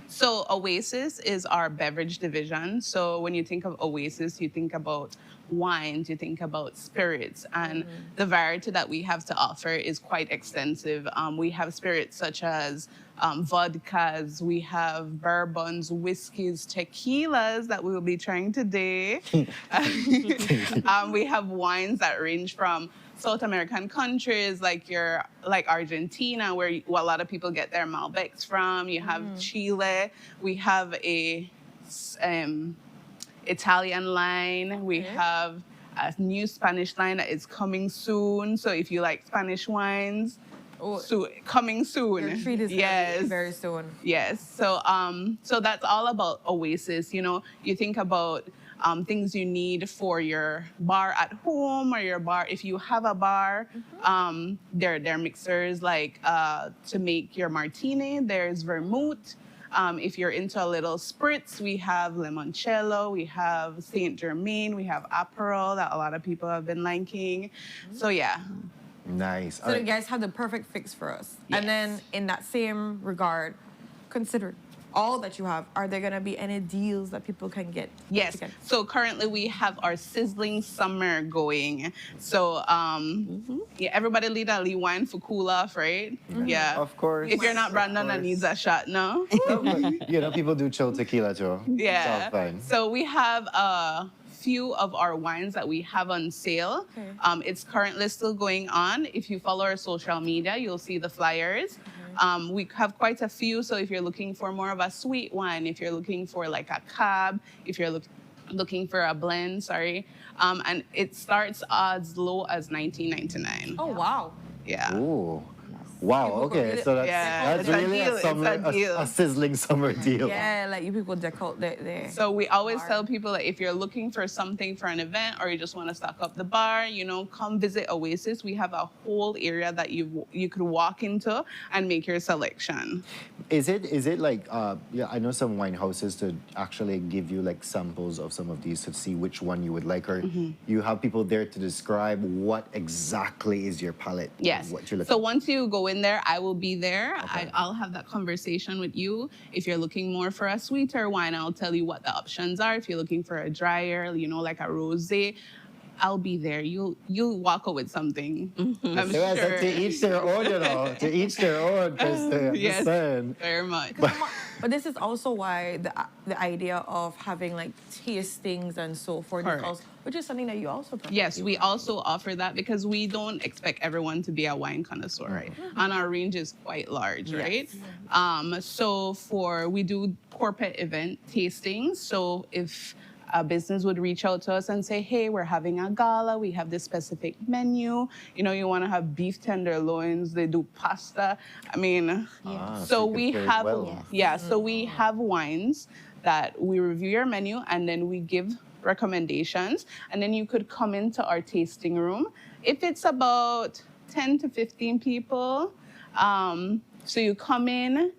So Oasis is our beverage division. So when you think of Oasis, you think about wines, you think about spirits, and the variety that we have to offer is quite extensive. We have spirits such as vodkas, we have bourbons, whiskeys, tequilas that we will be trying today. We have wines that range from South American countries like Argentina, where a lot of people get their Malbecs from. You have Chile. We have a Italian line. We have a new Spanish line that is coming soon. So if you like Spanish wines, coming soon. Your treat is coming very soon. Yes. So so that's all about Oasis. You think about things you need for your bar at home or your bar if you have a bar. There are mixers like to make your martini. There's vermouth. If you're into a little spritz, we have limoncello, we have Saint Germain, we have Aperol that a lot of people have been liking. So yeah. Nice. So you guys have the perfect fix for us. Yes. And then in that same regard, consider all that you have. Are there going to be any deals that people can get? Yes. So currently we have our sizzling summer going. So everybody need a little wine for cool off, right? Yeah. Of course. If you're not Brandon that needs a shot, no? People do chill tequila too. Yeah. It's all fine. So we have a few of our wines that we have on sale. It's currently still going on. If you follow our social media, you'll see the flyers. We have quite a few, so if you're looking for more of a sweet wine, if you're looking for like a cab, if you're looking for a blend, and it starts as low as $19.99. Oh, wow. Yeah. Ooh. Wow, okay. So that's really a sizzling summer deal. Yeah, like you people deck out there. So we always tell people that if you're looking for something for an event or you just want to stock up the bar, come visit Oasis. We have a whole area that you could walk into and make your selection. Is it like, I know some wine houses to actually give you like samples of some of these to see which one you would like, or you have people there to describe what exactly is your palate? Yes. What you're looking so once you go in there, I will be there. Okay. I'll have that conversation with you. If you're looking more for a sweeter wine, I'll tell you what the options are. If you're looking for a drier, like a rosé, I'll be there. You'll walk out with something. I'm So sure. to each their own, To each their own. Yes, very much. But this is also why the idea of having like tastings and so forth, is Correct. also, which is something that you also provide. Yes, we also offer that because we don't expect everyone to be a wine connoisseur, right? And our range is quite large, right? So we do corporate event tastings. So if a business would reach out to us and say, hey, we're having a gala, we have this specific menu. You know, you want to have beef tenderloins, they do pasta. I mean, so you we can pair it have, well. so we have wines that we review your menu and then we give recommendations. And then you could come into our tasting room. If it's about 10 to 15 people, so you come in,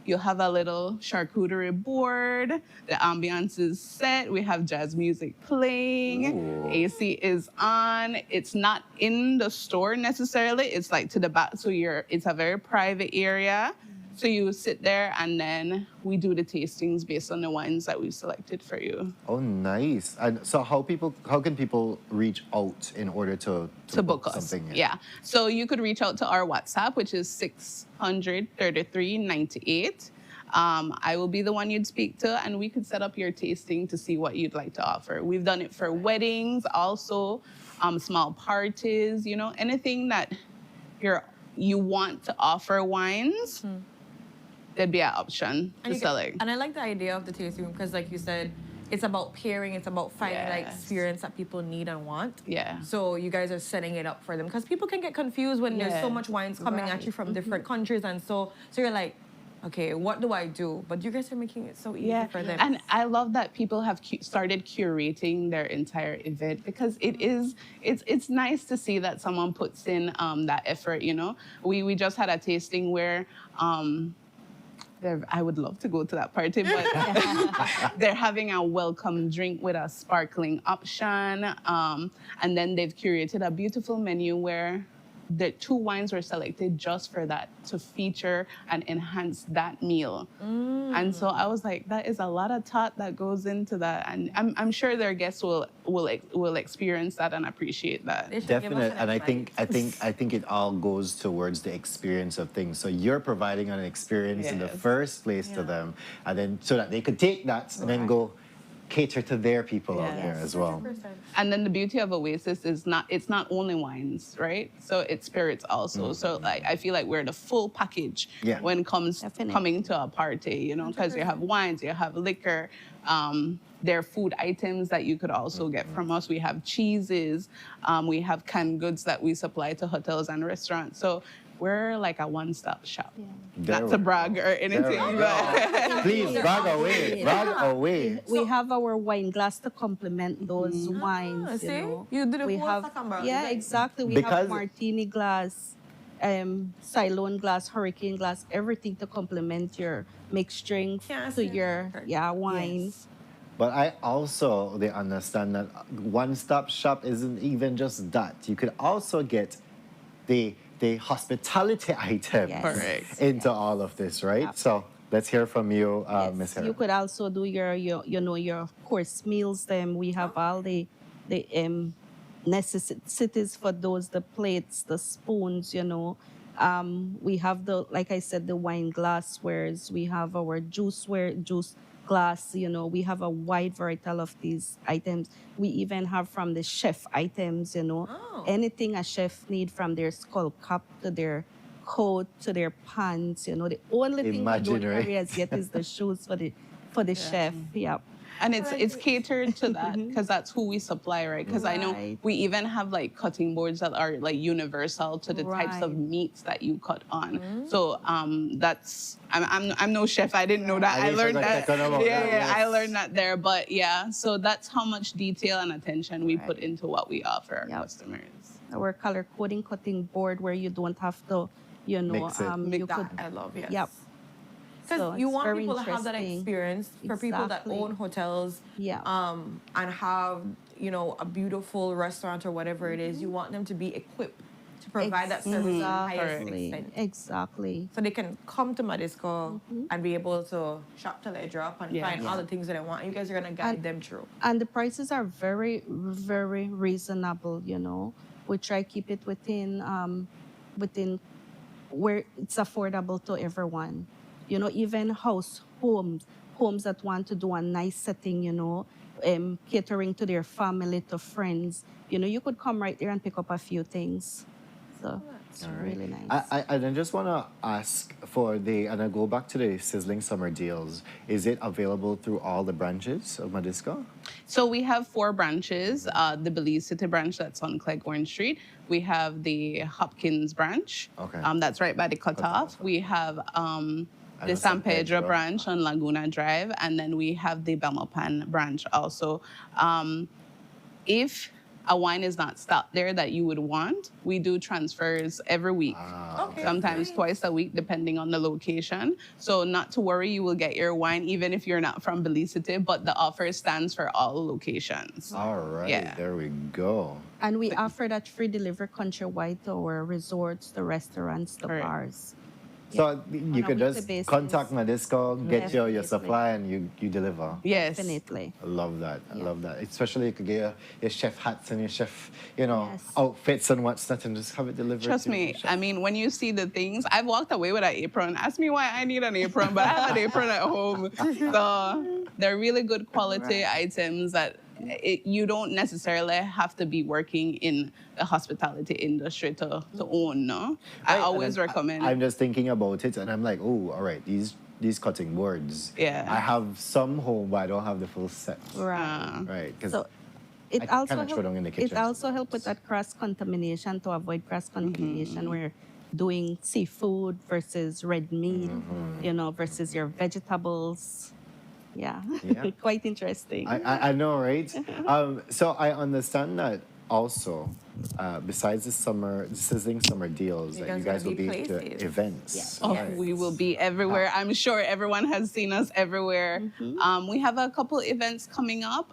you'll have a little charcuterie board. The ambiance is set. We have jazz music playing. Ooh. AC is on. It's not in the store necessarily. It's like to the back. So it's a very private area. So you sit there and then we do the tastings based on the wines that we've selected for you. Oh, nice. And so how can people reach out in order to book us? something? Yeah. So you could reach out to our WhatsApp, which is 600-3398. I will be the one you'd speak to, and we could set up your tasting to see what you'd like to offer. We've done it for weddings, also small parties, you know, anything that you want to offer wines. There'd be an option to selling. And I like the idea of the tasting room because, like you said, it's about pairing. It's about finding that experience that people need and want. Yeah. So you guys are setting it up for them because people can get confused when there's so much wines coming at you from different countries, and so you're like, okay, what do I do? But you guys are making it so easy for them. And I love that people have started curating their entire event because it's nice to see that someone puts in that effort. You know, we just had a tasting where. I would love to go to that party, but they're having a welcome drink with a sparkling option. And then they've curated a beautiful menu where the 2 wines were selected just for that, to feature and enhance that meal. And so I was like, that is a lot of thought that goes into that. And I'm sure their guests will experience that and appreciate that. Definitely. And I think it all goes towards the experience of things. So you're providing an experience in the first place to them, and then so that they could take that and then go cater to their people out there as well. 100%. And then the beauty of Oasis is it's not only wines, right? So it's spirits also. So like I feel like we're the full package when it comes coming to a party, you know, because you have wines, you have liquor, there are food items that you could also get from us. We have cheeses, we have canned goods that we supply to hotels and restaurants. So we're like a one-stop shop. Not to brag or anything, but please brag away, brag away. We have our wine glass to complement those wines. See? You know. You do the We whole have, second brand. yeah, exactly. We have martini glass, Ceylon glass, hurricane glass, everything to complement your mixed drink to your wines. But I also understand that one-stop shop isn't even just that. You could also get the hospitality items into all of this, right? So let's hear from you, Ms. Hera. You could also do your course meals. We have all the necessities for those, the plates, the spoons, you know. We have like I said, the wine glasswares. We have our juice glass, you know. We have a wide variety of these items. We even have from the chef items, you know. Anything a chef need, from their skull cap to their coat to their pants, you know. The only thing we don't carry as yet is the shoes for the chef. Yeah. And it's catered to that because that's who we supply, right? Because I know we even have like cutting boards that are like universal to the types of meats that you cut on. So that's I'm no chef. I didn't know that. I learned that. I learned that there. But yeah, so that's how much detail and attention we put into what we offer our customers. Our color coding cutting board where you don't have to, you know, I love it. Yep. Because you want people to have that experience for people that own hotels and have, you know, a beautiful restaurant or whatever it is. You want them to be equipped to provide that service to the highest extent. Exactly. So they can come to Madisco and be able to shop till they drop and find all the things that they want. You guys are going to guide them through. And the prices are very, very reasonable, you know. We try to keep it within where it's affordable to everyone. even homes that want to do a nice setting, catering to their family, to friends. You could come right there and pick up a few things. So it's All right. really nice. I just want to ask and I go back to the Sizzling Summer Deals. Is it available through all the branches of Madisco? So we have 4 branches. The Belize City branch that's on Cleghorn Street. We have the Hopkins branch. Okay. That's right by the cutoff. We have the San Pedro branch on Laguna Drive, and then we have the Belmopan branch also. If a wine is not stocked there that you would want, we do transfers every week. Sometimes twice a week, depending on the location. So not to worry, you will get your wine even if you're not from Belize City, but the offer stands for all locations. All right, Yeah. there we go. And we offer that free delivery countrywide to our resorts, the restaurants, the bars. So you could a just weekly contact Madisco, get your Definitely. supply, and you deliver. Yes. Definitely. I love that. I Yeah. love that. Especially you could get your chef hats and your chef, Yes. outfits and what's not, and just have it delivered. Trust to me, the chef. I mean, when you see the things, I've walked away with an apron. Ask me why I need an apron, but I have an apron at home. So they're really good quality items that you don't necessarily have to be working in the hospitality industry to own, no? I Right, always and recommend. I'm just thinking about it, and I'm like, oh, all right, these cutting boards. Yeah. I have some home, but I don't have the full set. Right. Right. Because So I it also kinda throw them in the kitchen. it also helps with that cross contamination, to avoid cross contamination. We're doing seafood versus red meat, versus your vegetables. Yeah, Yeah. quite interesting. I know, right? So I understand that also, besides the sizzling summer deals, that you guys will be to events. Oh, right? we will be everywhere. I'm sure everyone has seen us everywhere. We have a couple events coming up.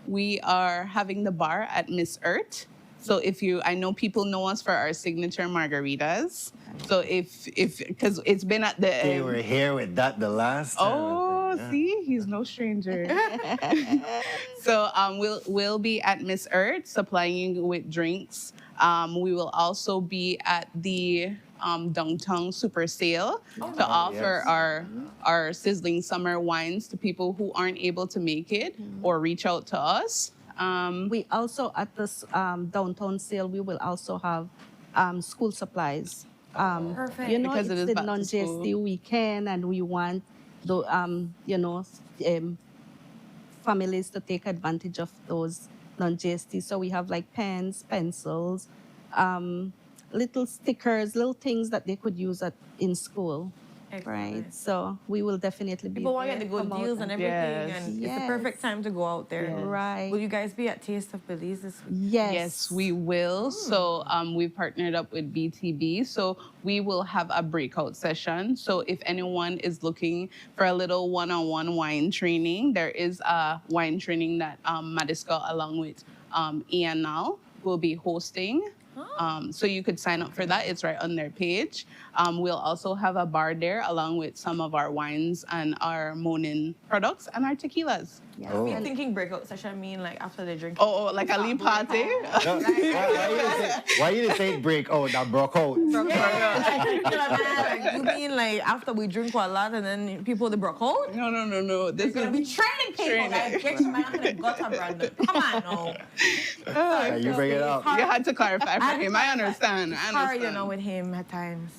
We are having the bar at Miss Earth. So I know people know us for our signature margaritas. So because it's been at the. They were here with that the last time. Oh, see, he's no stranger. So we'll be at Miss Earth supplying you with drinks. We will also be at the downtown super sale to offer our sizzling summer wines to people who aren't able to make it or reach out to us. We also, at this downtown sale, we will also have school supplies. Perfect. Because it it's is the back to non-GST school. weekend, and we want the families to take advantage of those non-GST. So we have like pens, pencils, little stickers, little things that they could use in school. Right, so we will definitely be. People want to there, get the good come out deals and everything, Yes. and it's the perfect time to go out there. Right. Will you guys be at Taste of Belize this week? Yes, we will. So we've partnered up with BTB. So we will have a breakout session. So if anyone is looking for a little one-on-one wine training, there is a wine training that Madisco along with Ian now will be hosting. So you could sign up for that. It's right on their page. We'll also have a bar there along with some of our wines and our Monin products and our tequilas. Yeah. Oh. I'm thinking breakout session, I mean like after they drink. Oh, like a Lee party? No, why you didn't say break out? That broke out. You mean like after we drink a lot and then people they broke out? No. This We're gonna be training people. Like, get your man out of the gutter, Brandon. Come on, no. Yeah, you bring it up. You had to clarify for him. I understand. Hard, with him at times.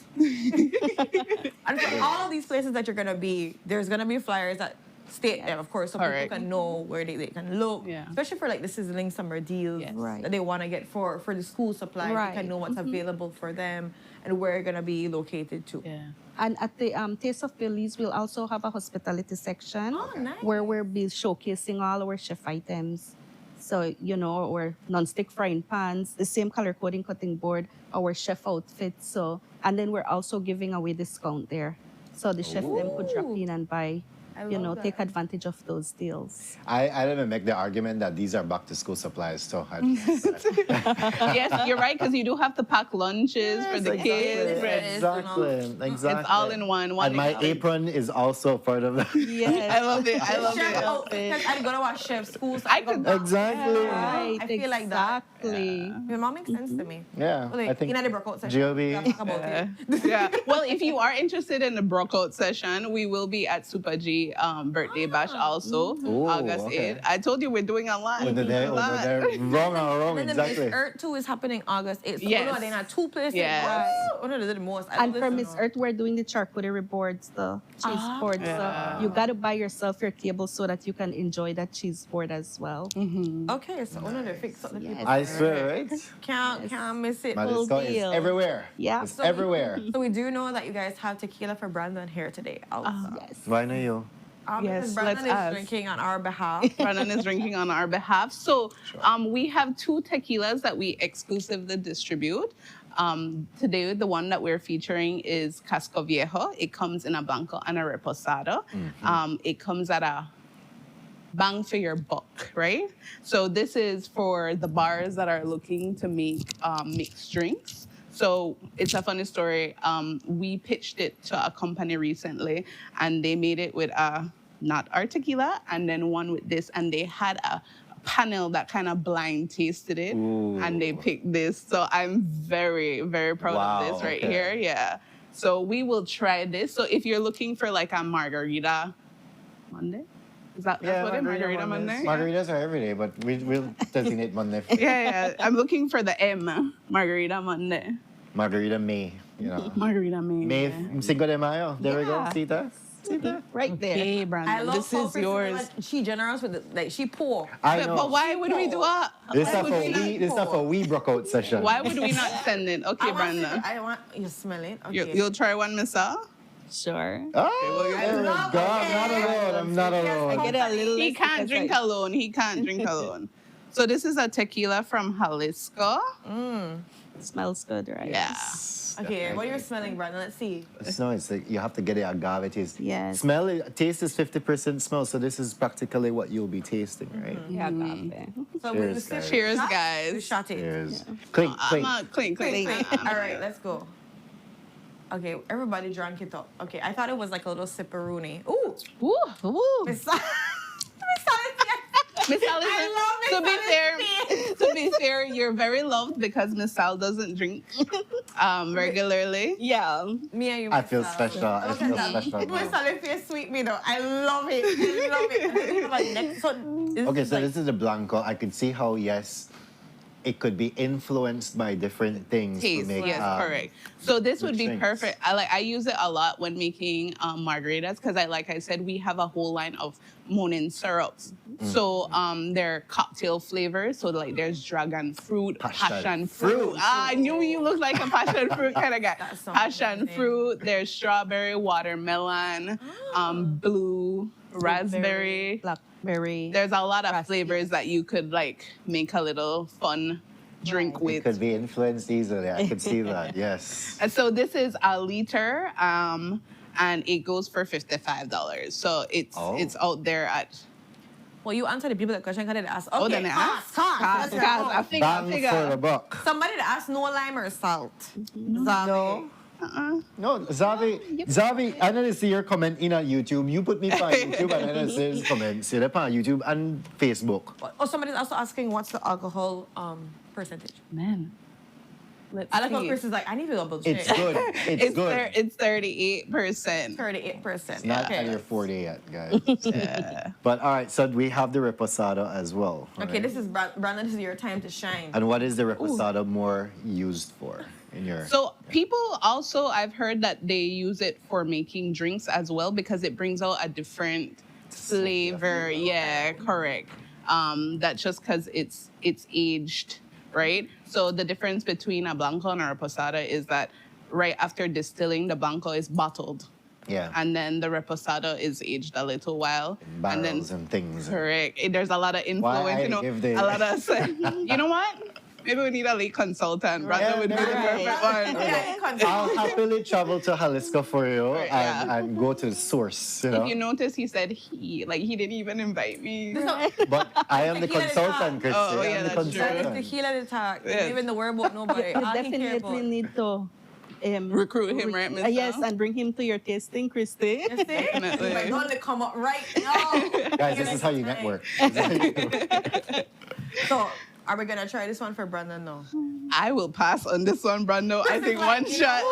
And for all of these places that you're gonna be, there's gonna be flyers that state there, of course, so Correct. people can know where they can look. Yeah. Especially for like the sizzling summer deals Right. that they want to get for the school supplies. Right. They can know what's available for them and where it's gonna be located too. Yeah. And at the Taste of Belize, we'll also have a hospitality section nice. where we'll be showcasing all our chef items. So, our non-stick frying pans, the same color coding cutting board, our chef outfits. So, and then we're also giving away discount there. So the chef them could drop in and buy you know, love take that. advantage of those deals. I even make the argument that these are back to school supplies, so I Yes, you're right, because you do have to pack lunches for the kids. Exactly. It's all in one. And my income. apron is also part of that. Yes. I love it. I love Chef, it. oh, because I go to watch chef school. So I go could- back. Exactly. Right, I feel like that. exactly. Your mom makes sense to me. Yeah, Like, I think in the breakout session, GOB. we talk about it. Yeah. Well, if you are interested in the breakout session, we will be at Super G birthday bash also, Ooh, August okay. 8th. I told you we're doing a lot. Over there, A lot. over there. Wrong, And then exactly. Miss Earth 2 is happening August 8th. So Yes. no, they're not two places. Yes. Wow. Oh, no, they're the most. I And love for this, Miss you know. Earth, we're doing the charcuterie boards, the cheese board. Yeah. So you got to buy yourself your table so that you can enjoy that cheese board as well. Okay, so oh, no, they fix up the people. I swear, right? Can't miss it. My Full disco is deal. everywhere. Yeah. It's So- everywhere. So we do know that you guys have tequila for Brandon here today. Also. Yes. Why not you? Because Yes, Brandon let's is ask. drinking on our behalf. Brandon is drinking on our behalf. So we have two tequilas that we exclusively distribute. Today, the one that we're featuring is Casco Viejo. It comes in a Blanco and a Reposado. It comes at a bang for your buck, right? So this is for the bars that are looking to make mixed drinks. So it's a funny story. We pitched it to a company recently, and they made it with not our tequila, and then one with this, and they had a panel that kind of blind tasted it, and they picked this. So I'm very, very proud of this right okay. here. Yeah. So we will try this. So if you're looking for like a margarita Monday, that's what it is? Margarita Monday? Margaritas are every day, but we'll designate Monday. Yeah. I'm looking for the M, Margarita Monday. Margarita May, you know. Margarita May. May Cinco de Mayo. There we go. Yeah. See that? Right there. Okay, Brandon, I love this how is Priscilla, yours. like, she generous with it. Like, she poor. I know. But why would we do a? This why stuff would for we not- we. This stuff for we broke out session. Why would we not send it? Okay, Brandon. I want you smell it. Okay. You'll try one, Miss Al? Sure. Oh, there we go. love I'm it. not alone. I'm not alone. I get a little He less can't because drink alone. He can't drink alone. So this is a tequila from Jalisco. it smells good, right? Yeah. Okay, what you're smelling, Brandon? Let's see. No, it's like you have to get the agave taste. Yes. Smell it. Taste is 50% smell, so this is practically what you'll be tasting, right? Yeah, agave. So Cheers, we still guys. Cheers, shot? guys. We shot it. Cheers. Clink, I'm clink. a clink, clink. All right, let's go. Okay, everybody drank it up. Okay, I thought it was like a little sipperoonie. Ooh, Ooh. Miss Miss Al is I love Miss to be Al's fair, face. to be fair, you're very loved because Miss Al doesn't drink regularly. Yeah. Me and you. I Miss feel Sal. special. I Look feel at that. special. Miss Sal face sweet me though. I love it. I love it. And then you have a neck- so Okay, so like, this is the Blanco. I could see how, yes, it could be influenced by different things to Taste, make. yes, correct. So this would be drinks. perfect. I use it a lot when making margaritas because like I said, we have a whole line of morning syrups. So they're cocktail flavors. So like there's dragon fruit, passion fruit. I knew you looked like a passion fruit kind of guy. That sounds Passion amazing. fruit. There's strawberry, watermelon, blue, raspberry. Blackberry. There's a lot of Raspberry. flavors that you could like make a little fun drink It with. could be influenced easily. I could see that. Yes. And so this is a liter, and it goes for $55. So it's out there at. well, you answer the people that question because they ask. Okay, Oh, then they ask. cost. Cost. Let's go. I think I Bang figure. for the buck. Somebody that asked no lime or salt. No. No, Zavi, I didn't see your comment in on YouTube. You put me on YouTube and I didn't see his comment. See that on YouTube and Facebook. Oh, somebody's also asking what's the alcohol percentage. Man. Let's I like how see. Chris is like, I need to double check. It's good. It's good. It's 38%. 38%. Not okay. at your 40 yet, guys. But all right, so we have the reposado as well. Okay, right? this is Brandon. This is your time to shine. And what is the reposado more used for in your? So people also, I've heard that they use it for making drinks as well because it brings out a different flavor. Yeah, correct. That's just because it's aged, right? So the difference between a Blanco and a Reposado is that right after distilling, the Blanco is bottled. Yeah. And then the Reposado is aged a little while. and then, barrels and things. correct. There's a lot of Why influence, I give the- a lot of, you know what? Maybe we need a lead consultant. Yeah, Brandon would be the right. perfect one. I'll happily travel to Jalisco for you Right, yeah. and go to the source, you know. If you notice, he said he didn't even invite me. But I am the consultant, Christy. Oh, yeah, I'm the that's true. consultant. Tequila the talk. Yes. Even the word about nobody. You All he care definitely about. need to Recruit him, right, Miss yes, Sal? and bring him to your tasting, Christy. You see? Definitely. But don't let come up right now. Guys, this is how you network. This is how you network. So, are we gonna try this one for Brandon now? I will pass on this one, Brando. I think one shot.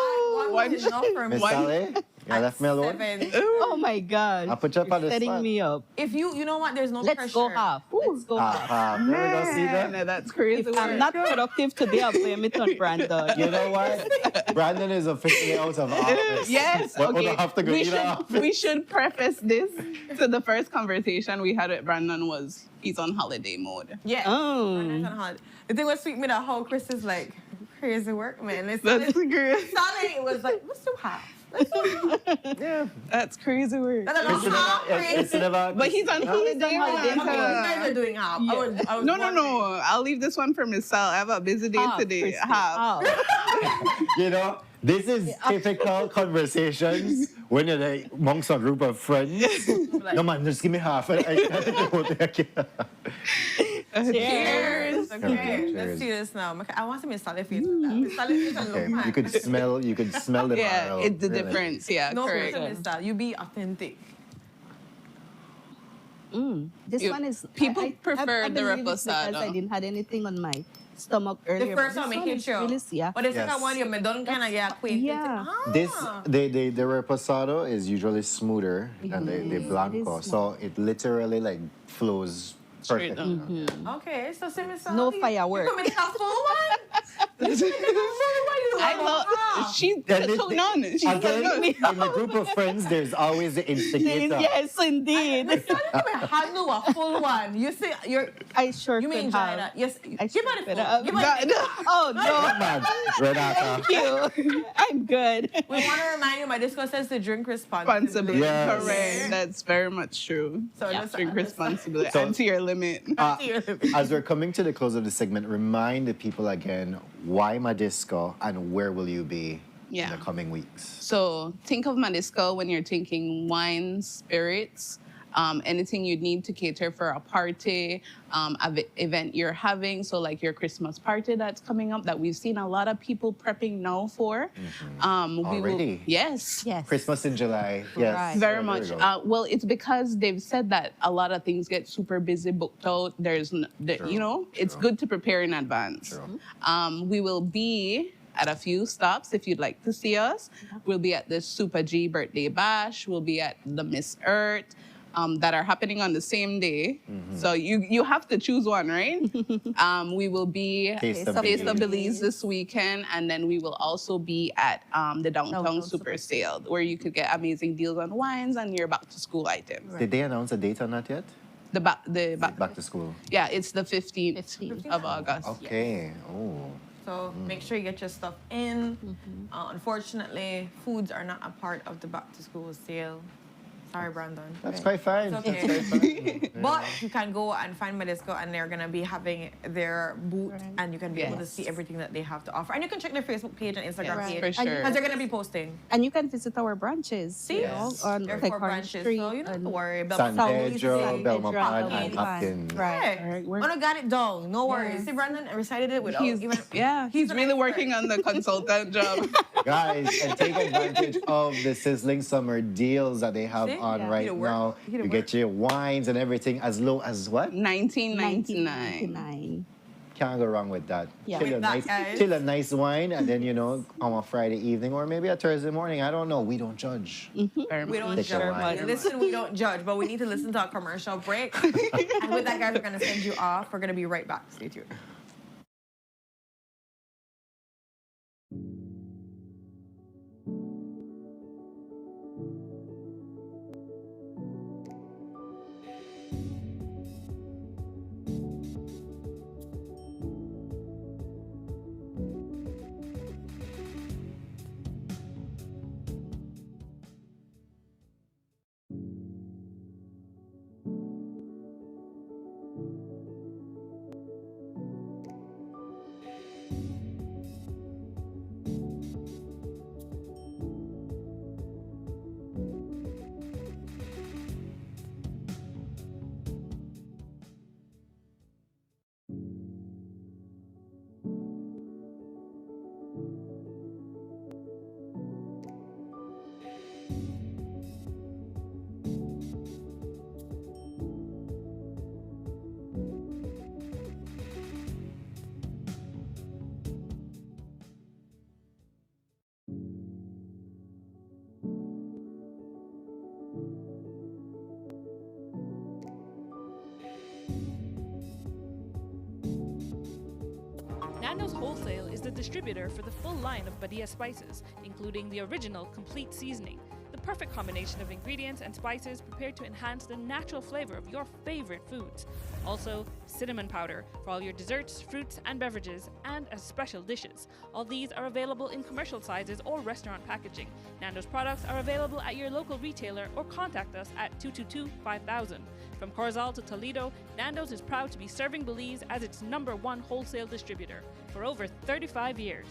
One is enough for me. Miss Sally, you left me alone. 7. Oh my God. I'll put you up on the Setting spot. me up. If you know what, there's no Let's pressure. go half. Let's go half. There we go, see that? Man, that's crazy. If I'm not productive today, I'll blame it on Brandon. You know what? Brandon is officially out of office. Yes, But we'll okay. have to go we, eat should, off. we should preface this. So the first conversation we had with Brandon was he's on holiday mode. Yeah. Oh. Brandon's on holiday. The thing was sweet me that whole Chris is like crazy work, man. It's That's great. Sally, it was like, let's do half. Let's do half. Yeah. That's crazy work. That's It's half never, it's crazy. never, But he's on holiday. holiday. Okay, you guys are doing half. I was No. wondering. I'll leave this one for Miss Sal. I have a busy day Half, today. Christy, Half. You know, this is typical conversations when you're like amongst a group of friends. No man, just give me half. I think I won't take it. Cheers. Okay, Cheers. let's do this now. I want to be Sally face. Sally face and Okay, no you could smell the Yeah, barrel. it's the really. difference. Yeah, No correct. pressure, Mister. You be authentic. This You- one is people prefer I the believe it's because reposado. I didn't had anything on my stomach earlier. The first but one, this make it is sure. Really, yeah. But the Yes. second one, you don't kind of get acquainted. Yeah. This the reposado is usually smoother than the blanco, is so it literally like flows Straight perfectly. down. Okay, so see, Miss No Sally, firework. You come in a full one? I love. She Then it- took none. She's like, Again, no. in a group of friends, there's always the instigator. Yes, indeed. Miss Sally, come and handle a full one. You see, I sure you may could enjoy have. that. Yes, I give her sure the could full. have. Give her the Oh no, Come on, Renata. thank you. I'm good. We want to remind you, my disco says to drink responsibly. Responsibly. Yes. Correct. That's very much true. So Yeah, just- drink responsibly. So- and to your limit. As we're coming to the close of the segment, remind the people again why Madisco and where will you be in the coming weeks? So think of Madisco when you're thinking wines, spirits, anything you'd need to cater for a party, event you're having. So like your Christmas party that's coming up that we've seen a lot of people prepping now for. Already? Yes. Yes. Christmas in July. Yes. Right. Very There we much. go. Well, it's because they've said that a lot of things get super busy, booked out. It's good to prepare in advance. We will be at a few stops if you'd like to see us. We'll be at the Super G birthday bash. We'll be at the Miss Earth. That are happening on the same day. So you have to choose one, right? We will be Taste of Taste of Belize. Belize this weekend, and then we will also be at the Downtown Super Sale, where you could get amazing deals on wines and your back to school items. Did they announce a date on that yet? The Back to school. Yeah, it's the 15th of August. Okay. Oh. So make sure you get your stuff in. Unfortunately, foods are not a part of the back to school sale. Sorry, Brandon. That's quite fine. It's okay. That's quite fine. But you can go and find Madisco, and they're gonna be having their booth, and you can be able to Yes. see everything that they have to offer. And you can check their Facebook page and Instagram Yes, page for sure. because they're gonna be posting. And you can visit our branches. See, you know, on there are like 4 Orange branches, Street so you don't have to and worry. San Pedro, San Belmont, Pedro, and Hopkins. Right. Hey, I got it down. No worries. See, Brandon, I recited it without He's, even. he's really working on the consultant job. Guys, and take advantage of the sizzling summer deals that they have See? on Yeah. right Need to work. now. Need to You get your wines and everything as low as what? $19.99. Can't go wrong with that. Yeah. Chill, With a that, nice, guys. chill a nice wine, and then, on a Friday evening or maybe a Thursday morning. I don't know. We don't judge. Very We don't Take your judge. wine. Listen, we don't judge, but we need to listen to a commercial break. And with that, guys, we're gonna send you off. We're gonna be right back. Stay tuned. Nando's Wholesale is the distributor for the full line of Badia spices, including the original complete seasoning, the perfect combination of ingredients and spices prepared to enhance the natural flavor of your favorite foods. Also, cinnamon powder for all your desserts, fruits, and beverages, and as special dishes. All these are available in commercial sizes or restaurant packaging. Nando's products are available at your local retailer or contact us at 222-5000. From Corozal to Toledo, Nando's is proud to be serving Belize as its #1 wholesale distributor for over 35 years.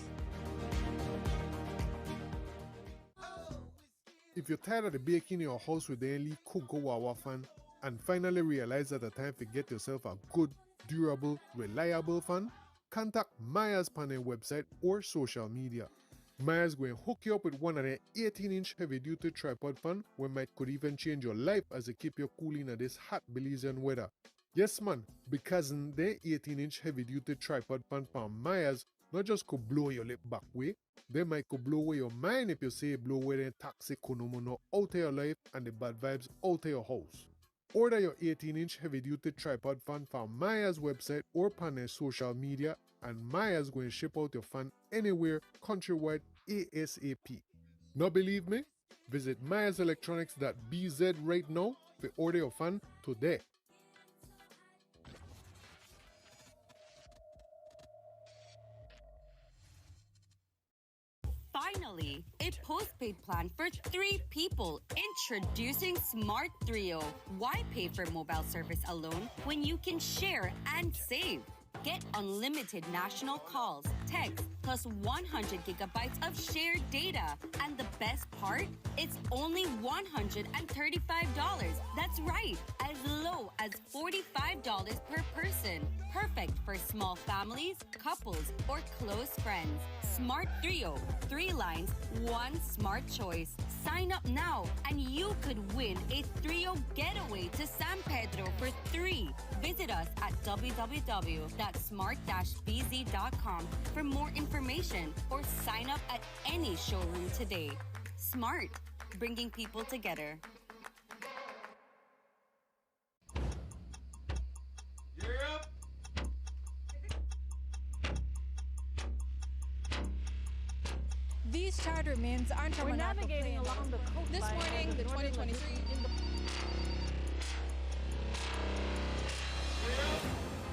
If you're tired of the baking in your house with the only Kunko Wawa fan and finally realize that the time to get yourself a good, durable, reliable fan, contact Maya's panel website or social media. Maya's going to hook you up with one of their 18-inch heavy-duty tripod fan where might could even change your life as it keep you cool in this hot Belizean weather. Yes man, because their 18-inch heavy-duty tripod fan from Maya's not just could blow your lip back way, they might could blow away your mind if you say blow away the toxic konomono out of your life and the bad vibes out of your house. Order your 18-inch heavy-duty tripod fan from Maya's website or on their social media, and Maya's going to ship out your fan anywhere countrywide ASAP. Not believe me? Visit mayaselectronics.bz right now to order your fan today. Finally, a postpaid plan for 3 people. Introducing Smart Trio. Why pay for mobile service alone when you can share and save? Get unlimited national calls, text, plus 100 gigabytes of shared data. And the best part? It's only $135. That's right, as low as $45 per person. Perfect for small families, couples, or close friends. Smart Trio, 3 lines, 1 smart choice. Sign up now and you could win a Trio getaway to San Pedro for 3. Visit us at www.smart-bz.com for more information or sign up at any showroom today. Smart, bringing people together. These charter mints aren't We're navigating along the coastline. This morning, the 2023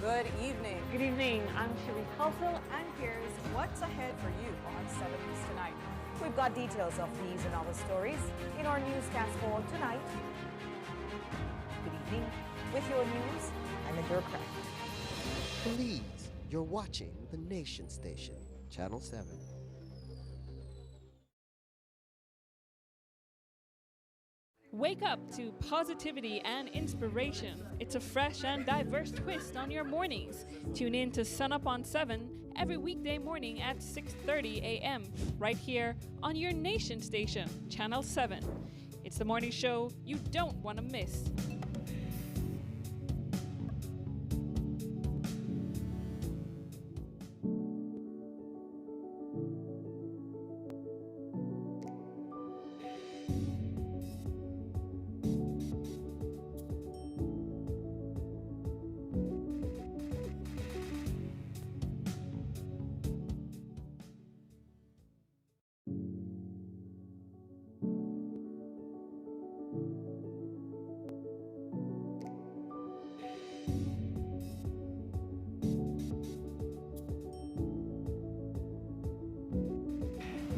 Good evening. Good evening. I'm Cherie Halsell, And here's what's ahead for you on 7 News tonight. We've got details of these and other stories in our newscast for tonight. Good evening with your news. I'm Indra Craft. Please, you're watching the Nation Station, Channel 7. Wake up to positivity and inspiration. It's a fresh and diverse twist on your mornings. Tune in to Sunup on 7 every weekday morning at 6:30 a.m. right here on your Nation Station, Channel 7. It's the morning show you don't want to miss.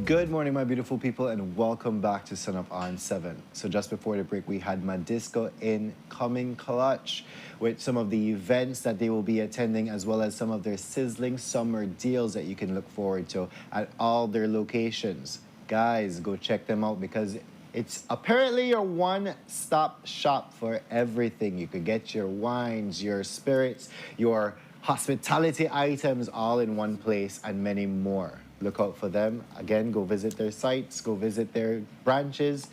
Good morning, my beautiful people, and welcome back to Sunup on 7. So just before the break, we had Madisco incoming clutch with some of the events that they will be attending, as well as some of their sizzling summer deals that you can look forward to at all their locations. Guys, go check them out because it's apparently your one-stop shop for everything. You could get your wines, your spirits, your hospitality items all in one place, and many more. Look out for them. Again, go visit their sites, go visit their branches.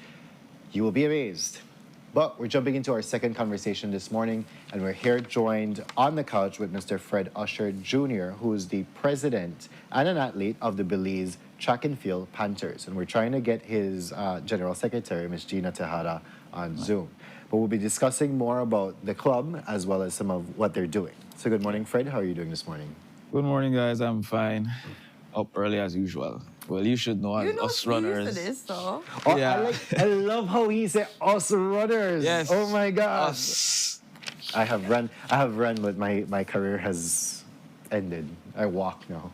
You will be amazed. But we're jumping into our second conversation this morning, and we're here joined on the couch with Mr. Fred Usher Jr., who is the president and an athlete of the Belize Track and Field Panthers. And we're trying to get his general secretary, Ms. Gina Tejada, on Zoom. But we'll be discussing more about the club as well as some of what they're doing. So good morning, Fred. How are you doing this morning? Good morning, guys. I'm fine. Up early as usual. Well, you should know as You know, us we used to runners. this, so. Oh, Yeah. I love how he said us runners. Yes. Oh my gosh. Us. I have run, but my career has ended. I walk now.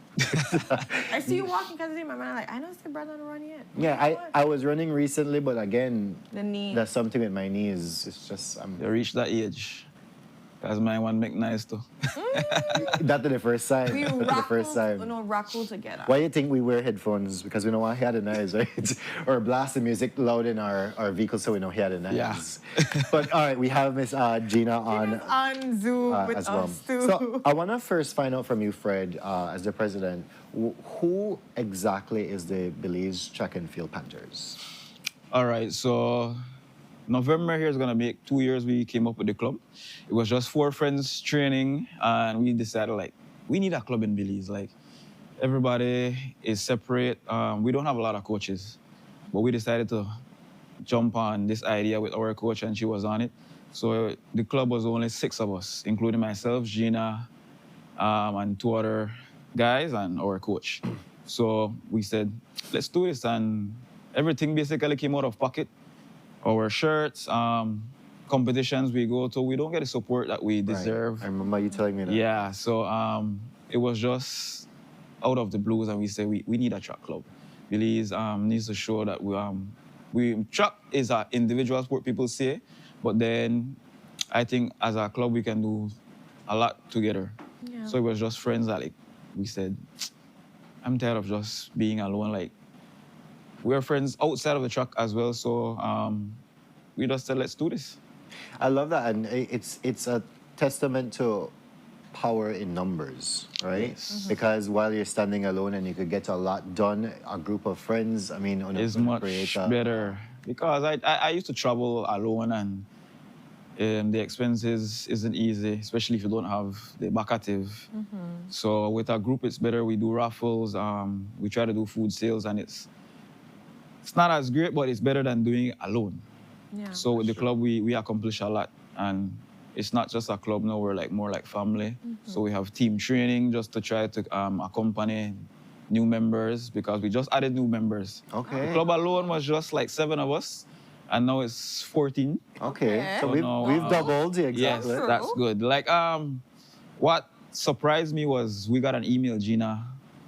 I see you walking because my man like, I know it's brother on run yet. Yeah, I was running recently, but again, The knee. there's something with my knees. It's just You reach that age. That's my one make nice too. that to the first time. We That to the first time. rockle together. Why do you think we wear headphones? Because we know I had a noise, right? Or blast the music loud in our vehicle so we know he had a noise. Yeah. But all right, we have Miss Gina on Zoom with as well. us too. So I want to first find out from you, Fred, as the president, who exactly is the Belize Track and Field Panthers? All right, so November here is gonna make 2 years we came up with the club. It was just 4 friends training, and we decided like we need a club in Belize. Like everybody is separate. We don't have a lot of coaches, but we decided to jump on this idea with our coach, and she was on it. So the club was only 6 of us, including myself, Gina, and 2 other guys, and our coach. So we said, let's do this, and everything basically came out of pocket. Our shirts, competitions we go to, we don't get the support that we deserve. I remember you telling me that. Yeah, so it was just out of the blues, and we said we need a track club. Belize needs to show that we track is an individual sport, people say, but then I think as a club we can do a lot together. Yeah. So it was just friends that like we said, I'm tired of just being alone. Like we're friends outside of the track as well, so we just said let's do this. I love that, and it's a testament to power in numbers, right? Yes. Because while you're standing alone and you could get a lot done, a group of friends, I mean, It's much better because I used to travel alone, and the expenses isn't easy, especially if you don't have the backative. So with a group, it's better. We do raffles, we try to do food sales, and it's not as great, but it's better than doing it alone. Yeah. So with the club, we accomplish a lot, and it's not just a club now, we're like more like family. So we have team training just to try to accompany new members, because we just added new members. Okay. The club alone was just like 7 of us, and now it's 14. Okay, so now, we've doubled, exactly. Yes, that's good. Like what surprised me was we got an email. Gina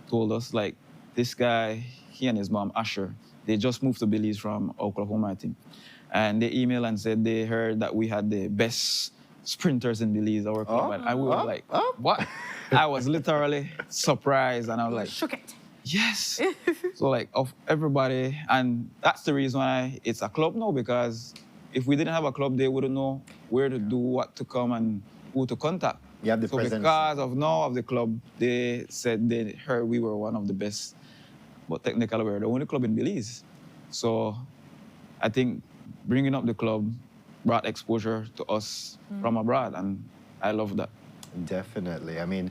told us like this guy, he and his mom Asher, they just moved to Belize from Oklahoma, I think. And they emailed and said they heard that we had the best sprinters in Belize, our club. And we were like, what? I was literally surprised, and I was like, shook it. yes. So like of everybody, and that's the reason why it's a club now, because if we didn't have a club, they wouldn't know where to do, what to come, and who to contact. You have the so presence. Because of now of the club, they said they heard we were one of the best, but technically we're the only club in Belize. So I think bringing up the club brought exposure to us from abroad, and I love that. Definitely. I mean,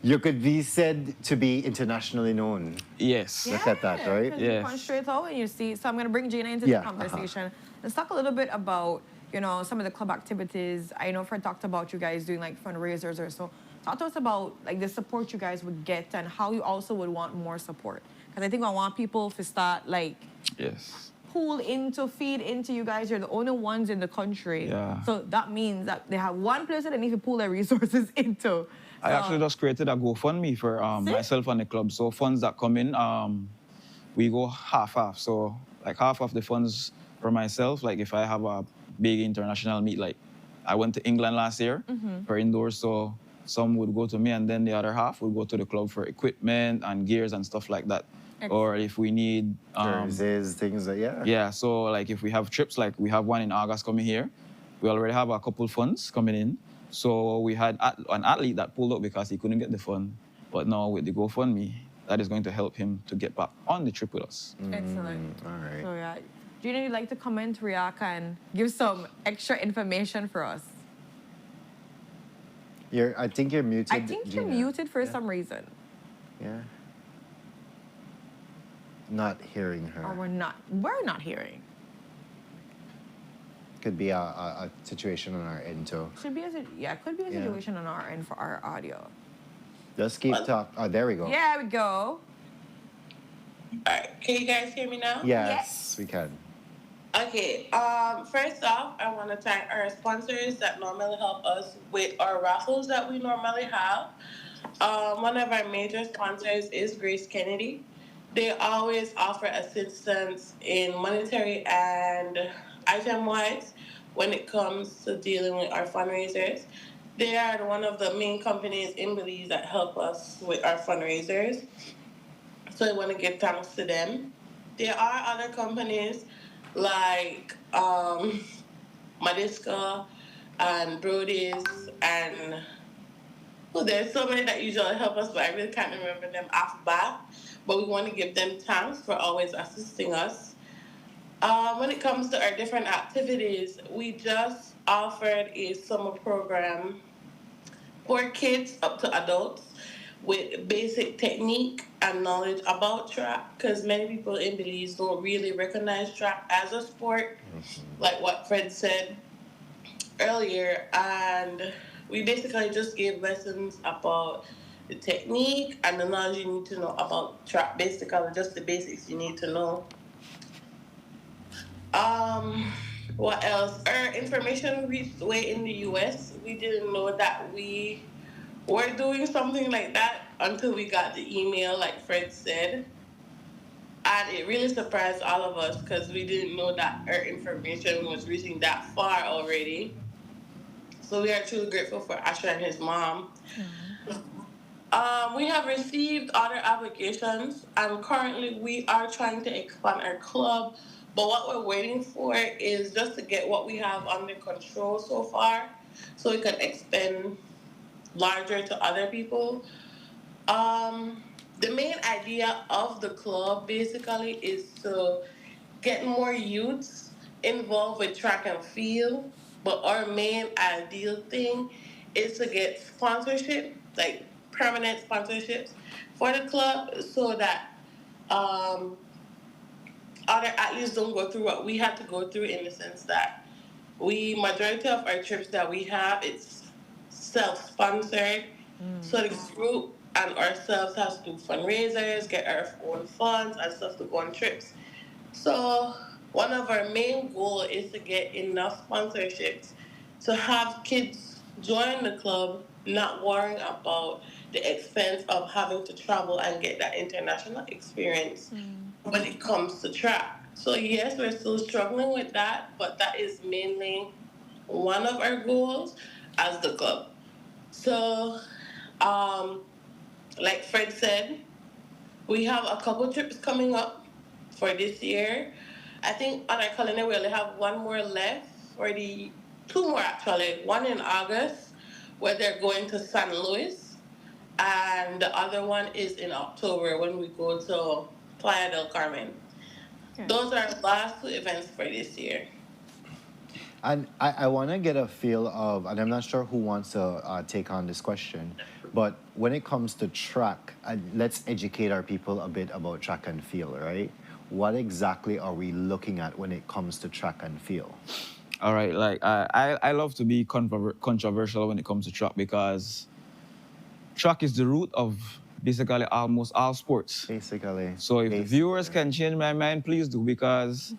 you could be said to be internationally known. Yes. Look at that, right? You punch straight out and you see. So I'm going to bring Gina into the conversation. Let's talk a little bit about, you know, some of the club activities. I know Fred talked about you guys doing like fundraisers or so. Talk to us about like the support you guys would get and how you also would want more support. Because I think I want people to start like feed into you guys. You're the only ones in the country. Yeah. So that means that they have one place that they need to pull their resources into. I actually just created a GoFundMe for myself and the club. So funds that come in, we go half-half. So like half of the funds for myself, like if I have a big international meet, like I went to England last year for indoors, so some would go to me, and then the other half would go to the club for equipment and gears and stuff like that. Or if we need jerseys, things like yeah. So like if we have trips, like we have one in August coming here, we already have a couple funds coming in. So we had an athlete that pulled up because he couldn't get the fund, but now with the GoFundMe, that is going to help him to get back on the trip with us. Excellent. All right. So yeah, Gina, you'd like to comment, react, and give some extra information for us? I think you're muted. I think you're muted for some reason. Yeah. Not hearing her. Or we're not hearing. Could be a situation on our end too. Could be a situation on our end for our audio. Just keep talking. Oh, there we go. Yeah, we go. Alright, can you guys hear me now? Yes, we can. Okay, first off, I want to thank our sponsors that normally help us with our raffles that we normally have. One of our major sponsors is Grace Kennedy. They always offer assistance in monetary and item wise when it comes to dealing with our fundraisers. They are one of the main companies in Belize that help us with our fundraisers. So I want to give thanks to them. There are other companies like Madiska and Brody's and there's so many that usually help us, but I really can't remember them off bat. But we want to give them thanks for always assisting us. When it comes to our different activities, we just offered a summer program for kids up to adults with basic technique and knowledge about track because many people in Belize don't really recognize track as a sport, like what Fred said earlier. And we basically just gave lessons about the technique and the knowledge you need to know about track, basically just the basics you need to know. What else? Our information reached way in the US. We didn't know that we were doing something like that until we got the email, like Fred said. And it really surprised all of us because we didn't know that our information was reaching that far already. So we are truly grateful for Asher and his mom. We have received other applications, and currently we are trying to expand our club. But what we're waiting for is just to get what we have under control so far, so we can expand larger to other people. The main idea of the club basically is to get more youths involved with track and field. But our main ideal thing is to get sponsorship, like permanent sponsorships for the club so that other athletes don't go through what we had to go through in the sense that majority of our trips that we have, it's self-sponsored. So the group and ourselves have to do fundraisers, get our own funds and stuff to go on trips. So one of our main goals is to get enough sponsorships to have kids join the club, not worrying about the expense of having to travel and get that international experience when it comes to track. So yes, we're still struggling with that, but that is mainly one of our goals as the club. So, like Fred said, we have a couple trips coming up for this year. I think on our calendar we only have one more left, or two more actually. One in August, where they're going to San Luis, and the other one is in October when we go to Playa del Carmen. Those are our last two events for this year. And I want to get a feel of, and I'm not sure who wants to take on this question, but when it comes to track, let's educate our people a bit about track and field, right? What exactly are we looking at when it comes to track and field? All right, like I love to be controversial when it comes to track because track is the root of basically almost all sports. Basically. So if the viewers can change my mind, please do, because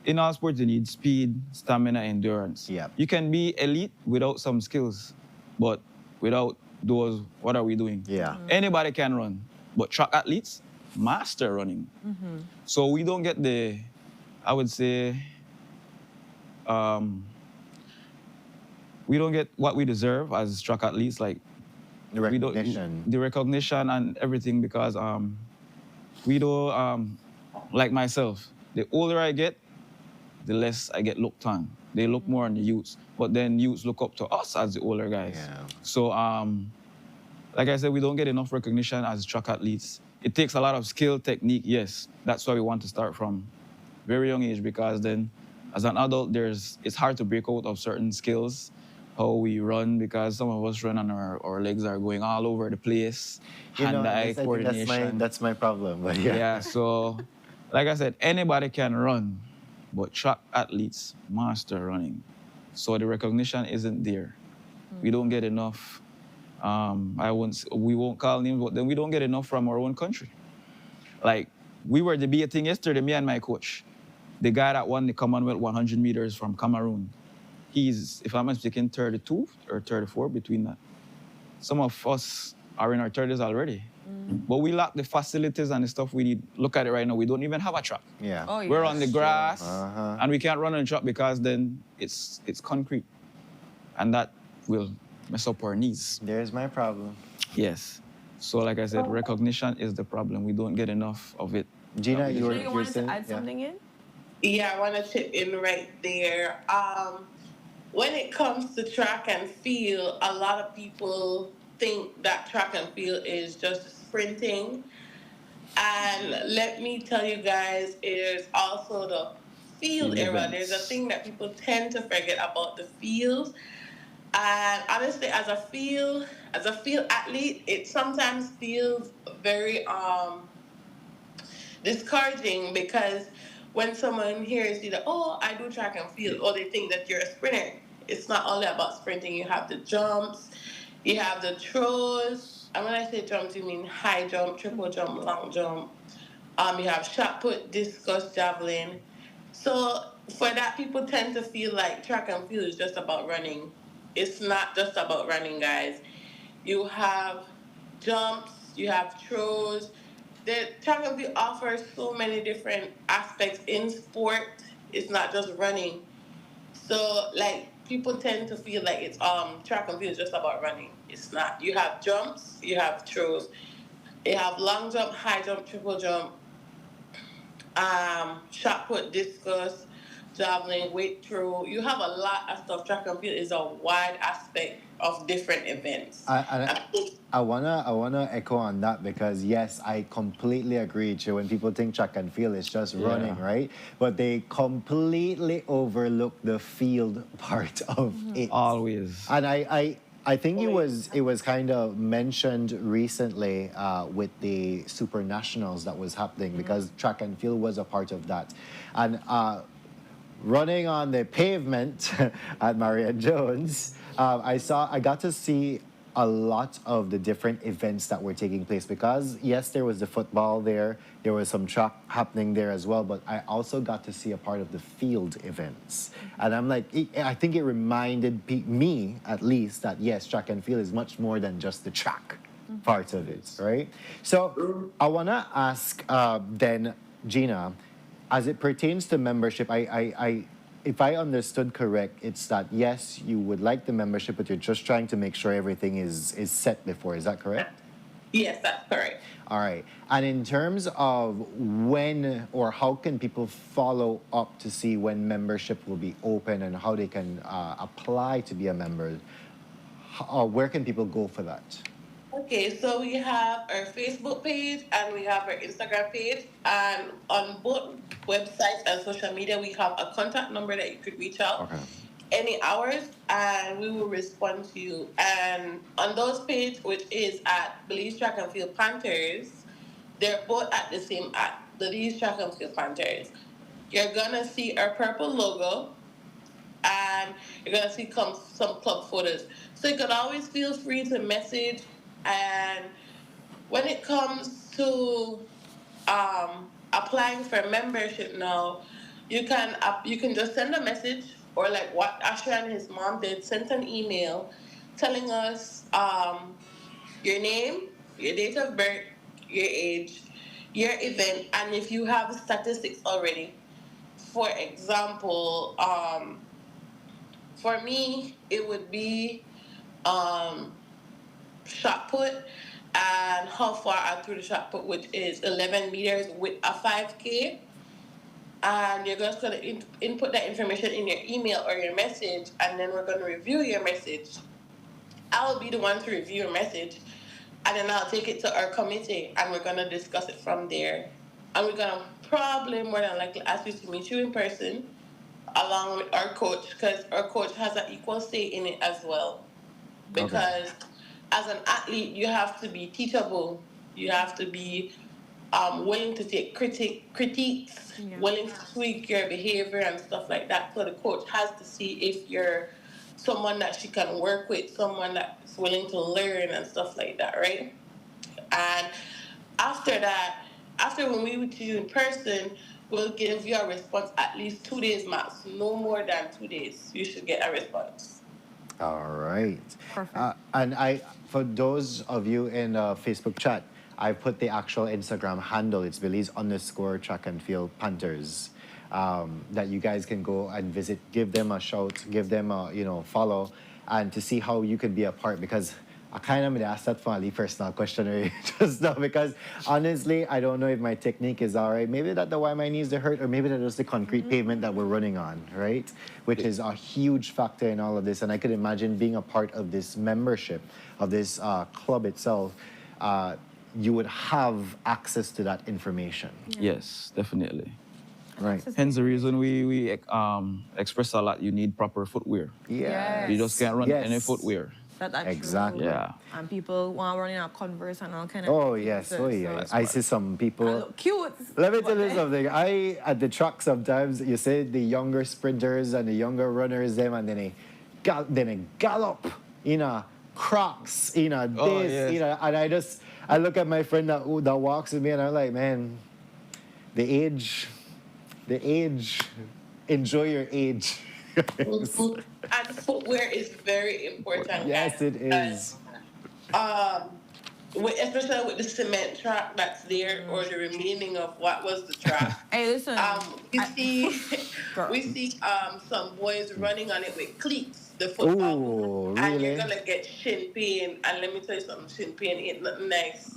in all sports you need speed, stamina, endurance. Yeah. You can be elite without some skills, but without those, what are we doing? Yeah. Anybody can run, but track athletes master running. So we don't get the, I would say, we don't get what we deserve as track athletes, like the recognition. The recognition and everything, because we don't, like myself, the older I get, the less I get looked on. They look more on the youths, but then youths look up to us as the older guys. Yeah. So, like I said, we don't get enough recognition as track athletes. It takes a lot of skill, technique, yes. That's why we want to start from very young age, because then as an adult, it's hard to break out of certain skills, how we run, because some of us run and our legs are going all over the place, hand-eye coordination. That's my problem, but yeah. Yeah, so like I said, anybody can run, but track athletes master running. So the recognition isn't there. We don't get enough We won't call names, but then we don't get enough from our own country. Like, we were debating yesterday, me and my coach. The guy that won the Commonwealth 100 meters from Cameroon, he's, if I'm not mistaken, 32 or 34 between that. Some of us are in our 30s already. But we lack the facilities and the stuff we need. Look at it right now. We don't even have a track. Yeah. Oh, yeah. We're on the That's true. grass, Uh-huh. and we can't run on the track because then it's concrete. And that will mess up our knees. There's my problem. Yes. So like I said, recognition is the problem. We don't get enough of it. Gina, You you're wanted saying? to add something in? Yeah, I want to chip in right there. When it comes to track and field, a lot of people think that track and field is just sprinting. And let me tell you guys, there's also the field Field era. There's a events. thing that people tend to forget about the field. And honestly, as a field athlete, it sometimes feels very discouraging because when someone hears you that, oh, I do track and field, or they think that you're a sprinter. It's not only about sprinting. You have the jumps, you have the throws. And when I say jumps, you mean high jump, triple jump, long jump. You have shot put, discus, javelin. So for that, people tend to feel like track and field is just about running. It's not just about running, guys. You have jumps, you have throws. The track and field offers so many different aspects in sport. It's not just running. So like people tend to feel like it's track and field is just about running. It's not. You have jumps, you have throws, you have long jump, high jump, triple jump, shot put, discus, javelin, weight throw. You have a lot of stuff. Track and field is a wide aspect of different events. I wanna echo on that because yes, I completely agree. Che, when people think track and field, it's just running, right? But they completely overlook the field part of it. Always. And I think it was kind of mentioned recently with the Super Nationals that was happening because track and field was a part of that, and running on the pavement at Maria Jones, I got to see a lot of the different events that were taking place because yes, there was the football there was some track happening there as well, but I also got to see a part of the field events, and I'm like, I think it reminded me at least that yes, track and field is much more than just the track part of it, right? So I wanna ask then Gina, as it pertains to membership, if I understood correct, it's that yes, you would like the membership, but you're just trying to make sure everything is set before. Is that correct? Yes, that's correct. All right. And in terms of when or how can people follow up to see when membership will be open and how they can apply to be a member, where can people go for that? Okay, so we have our Facebook page and we have our Instagram page, and on both websites and social media, we have a contact number that you could reach out any hours, and we will respond to you. And on those pages, which is at Belize Track and Field Panthers, they're both at the same at Belize Track and Field Panthers. You're gonna see our purple logo, and you're gonna see some club photos. So you can always feel free to message. And when it comes to applying for membership now, you can just send a message, or like what Asher and his mom did, sent an email telling us your name, your date of birth, your age, your event, and if you have statistics already. For example, for me, it would be shot put and how far I threw the shot put, which is 11 meters with a 5K. And you're just going to input that information in your email or your message, and then we're going to review your message. I'll be the one to review your message, and then I'll take it to our committee, and we're going to discuss it from there. And we're going to probably more than likely ask you to meet you in person along with our coach, because our coach has an equal say in it as well. Because as an athlete, you have to be teachable. You have to be willing to take critiques, willing to tweak your behavior and stuff like that. So the coach has to see if you're someone that she can work with, someone that's willing to learn and stuff like that, right? And after that, after when we meet you in person, we'll give you a response at least 2 days max. No more than 2 days. You should get a response. All right. Perfect. And for those of you in Facebook chat, I put the actual Instagram handle. It's Belize _ track and field Panthers. That you guys can go and visit, give them a shout, give them a follow, and to see how you could be a part. Because I kind of asked that for a personal question just now, because honestly, I don't know if my technique is all right. Maybe that's why my knees are hurt, or maybe that's just the concrete pavement that we're running on, right? Which is a huge factor in all of this. And I could imagine being a part of this membership, of this club itself, you would have access to that information. Yes, definitely. Right. Hence the reason we express a lot. You need proper footwear. Yeah. You just can't run Yes. any footwear. That's Exactly. true. Yeah. And people want to run in a Converse and all kind of. Oh yes, oh yeah. I see some people. Cute. Let me tell you something. At the track sometimes you say the younger sprinters and the younger runners them, and then they gallop, Crocs, this, yes. and I look at my friend that walks with me, and I'm like, man, the age. Enjoy your age. And footwear is very important. Yes, it is. Especially with the cement track that's there, or the remaining of what was the track. Hey, listen. We see some boys running on it with cleats, the football, Ooh, and really? you're gonna get shin pain. And let me tell you something, shin pain ain't nothing nice.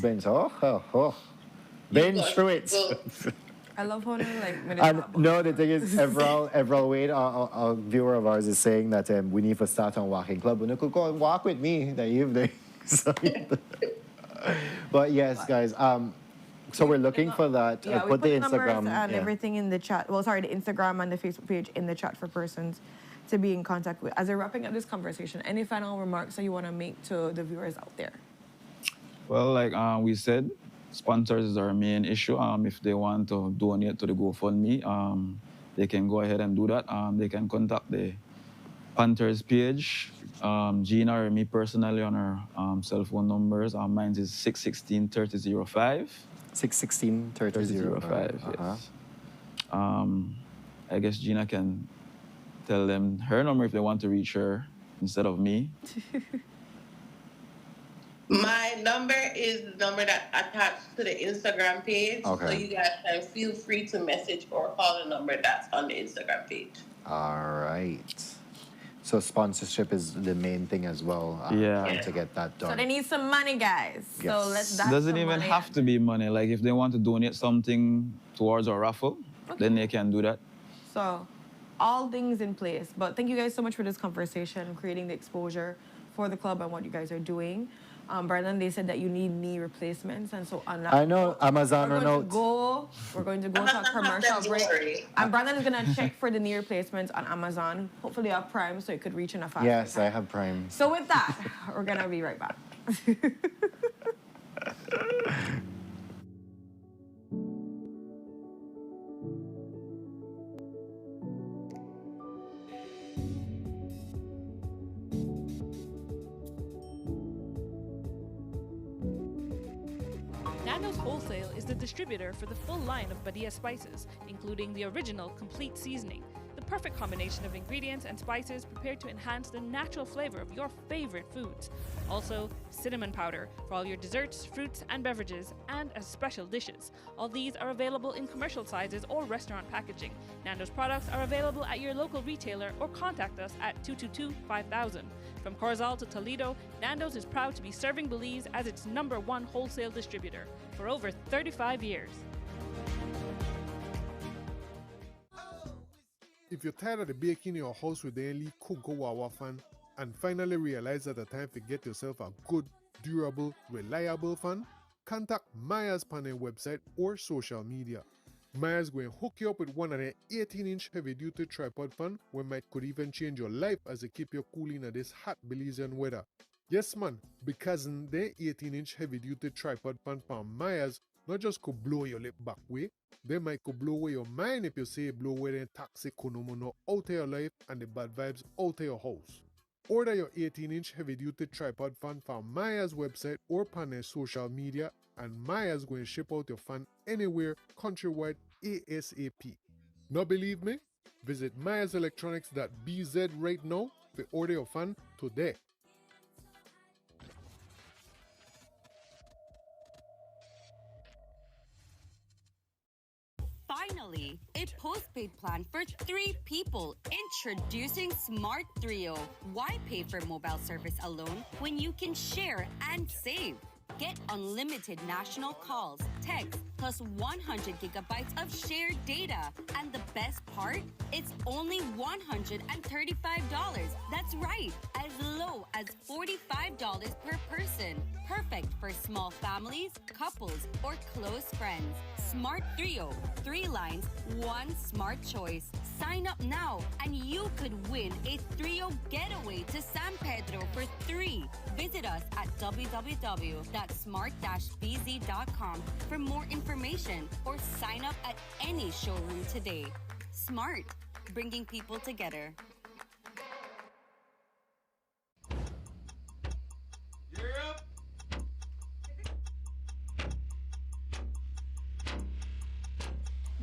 Bench. Oh. Bench through it. I love how they And no, the thing is, Everall Wade, a viewer of ours, is saying that we need to start on walking club. And you could go and walk with me that evening. But yes, guys. So we're looking for that. Yeah, put we put the the numbers Instagram and everything in the chat. Well, sorry, the Instagram and the Facebook page in the chat for persons to be in contact with. As we're wrapping up this conversation, any final remarks that you want to make to the viewers out there? Well, like we said, sponsors is our main issue. If they want to donate to the GoFundMe, they can go ahead and do that. They can contact the Panthers page, Gina or me personally on our cell phone numbers. Mine is 616-3005. 616-3005. Yes. I guess Gina can tell them her number if they want to reach her instead of me. My number is the number that's attached to the Instagram page. Okay. So you guys can feel free to message or call the number that's on the Instagram page. All right. So sponsorship is the main thing as well. To get that done. So they need some money, guys. Yes. So let's Doesn't even have to be money. Like if they want to donate something towards our raffle, then they can do that. So all things in place. But thank you guys so much for this conversation, creating the exposure for the club and what you guys are doing. Brandon, they said that you need knee replacements, and so on that. I know Amazon we're or going to go to a commercial break. And Brandon is gonna check for the knee replacements on Amazon. Hopefully you have Prime, so it could reach in a fast. Yes, I have Prime. So with that, we're gonna be right back. Nando's Wholesale is the distributor for the full line of Badia spices, including the original complete seasoning, the perfect combination of ingredients and spices prepared to enhance the natural flavor of your favorite foods. Also, cinnamon powder for all your desserts, fruits, and beverages, and as special dishes. All these are available in commercial sizes or restaurant packaging. Nando's products are available at your local retailer or contact us at 222-5000. From Corzal to Toledo, Nando's is proud to be serving Belize as its #1 wholesale distributor for over 35 years. If you're tired of baking in your house with the only Kunko Wawa fan and finally realize that the time to get yourself a good, durable, reliable fan, contact Maya's panel website or social media. Maya's going to hook you up with one of their 18-inch heavy-duty tripod fan, where might could even change your life as it keep you cool in this hot Belizean weather. Yes, man, because the 18-inch heavy-duty tripod pan from Myers not just could blow your lip back way, they might could blow away your mind if you say blow away the toxic konomono out of your life and the bad vibes out of your house. Order your 18-inch heavy-duty tripod fan from Myers website or on their social media, and Myers going to ship out your fan anywhere countrywide ASAP. Not believe me? Visit myerselectronics.bz right now to order your fan today. Finally, a postpaid plan for 3 people. Introducing Smart Trio. Why pay for mobile service alone when you can share and save? Get unlimited national calls, text, plus 100 gigabytes of shared data. And the best part? It's only $135. That's right, as low as $45 per person. Perfect for small families, couples, or close friends. Smart Trio. 3 lines, 1 smart choice. Sign up now and you could win a Trio getaway to San Pedro for 3. Visit us at www.smart-bz.com for more information or sign up at any showroom today. Smart, bringing people together.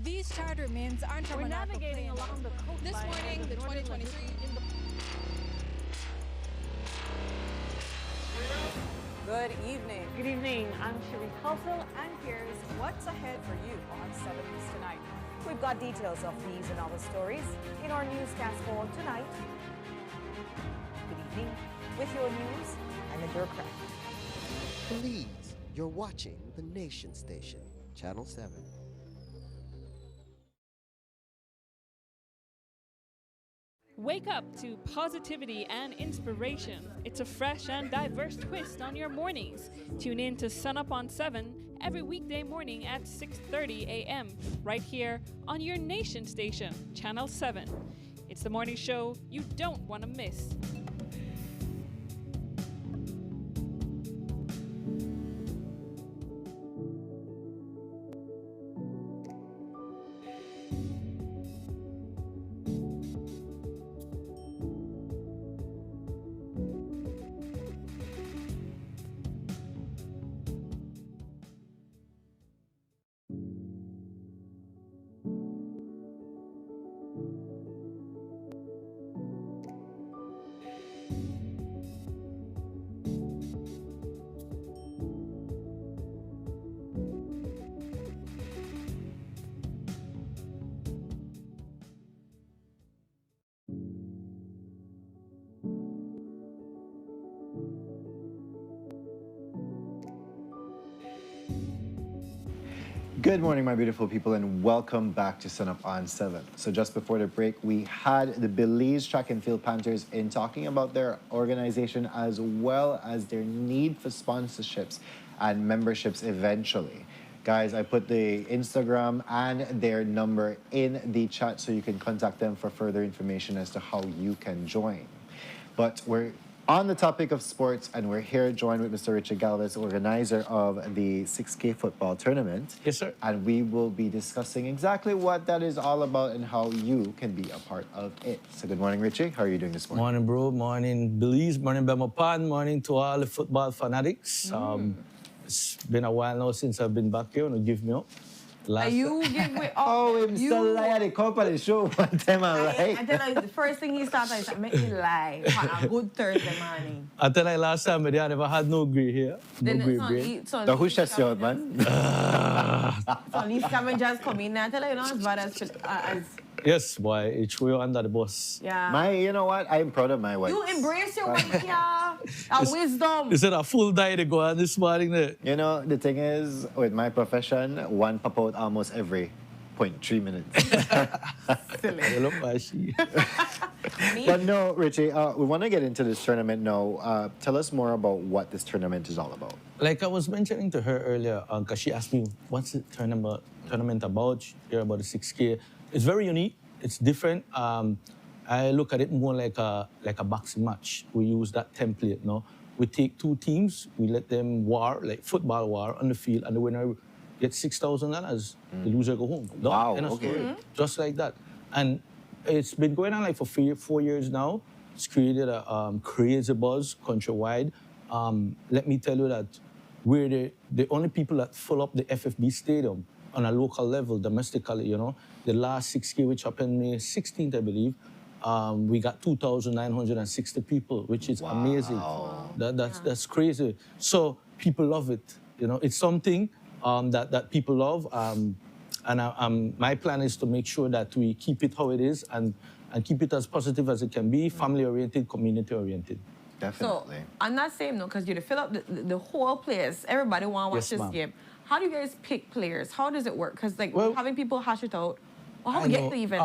These charter means aren't We're navigating along the coastline. This morning, the 2023 Good evening. Good evening. I'm Cherie Halsell, And here's what's ahead for you on 7 News tonight. We've got details of these and other stories in our newscast for tonight. Good evening. With your news, I'm Adura Craft. Please, you're watching the Nation Station, Channel 7. Wake up to positivity and inspiration. It's a fresh and diverse twist on your mornings. Tune in to Sunup on 7 every weekday morning at 6:30 a.m. right here on your Nation Station, Channel 7. It's the morning show you don't want to miss. Good morning, my beautiful people, and welcome back to Sunup on 7. So just before the break, we had the Belize Track and Field Panthers in talking about their organization as well as their need for sponsorships and memberships eventually. Guys, I put the Instagram and their number in the chat so you can contact them for further information as to how you can join. But we're on the topic of sports, and we're here joined with Mr. Richard Galvez, organizer of the 6K football tournament. Yes, sir. And we will be discussing exactly what that is all about and how you can be a part of it. So good morning, Richie. How are you doing this morning? Morning, bro. Morning, Belize. Morning, Bemapan. Morning to all the football fanatics. It's been a while now since I've been back here. Give me up. You give me Oh, I'm still lie at the company show one time, right? I tell you, the first thing he started is make me lie on a good Thursday morning. I tell you last time, I never had no grey here. No grey brain. So who's just your man? So these scavengers come in and I tell you, not as bad as Yes, boy. It threw you under the bus. yeah. You know what? I'm proud of my wife. You embrace your wife, yeah. And wisdom. Is it a full day to go on this morning? There? You know, the thing is, with my profession, one pop out almost every 0.3 minutes. You look fishy. But no, Richie, we want to get into this tournament now. Tell us more about what this tournament is all about. Like I was mentioning to her earlier, because she asked me, what's the tournament about? Hear about the 6K. It's very unique. It's different. I look at it more like a boxing match. We use that template, no? we take two teams, we let them war, like football war on the field, and the winner gets $6,000. The loser go home. Done. Wow, End of okay. story. Just like that. And it's been going on like for 4 years now. It's created a crazy buzz countrywide. Let me tell you that we're the only people that fill up the FFB stadium on a local level, domestically, you know. The last 6K, which happened May 16th, I believe, we got 2,960 people, which is amazing. That's crazy. So people love it. You know, it's something that people love. And my plan is to make sure that we keep it how it is and keep it as positive as it can be, family-oriented, community-oriented. Definitely. So, on that same note, because you fill up the whole place, everybody want to watch this game. How do you guys pick players? How does it work? Because, like, having people hash it out, well, how do we get to even?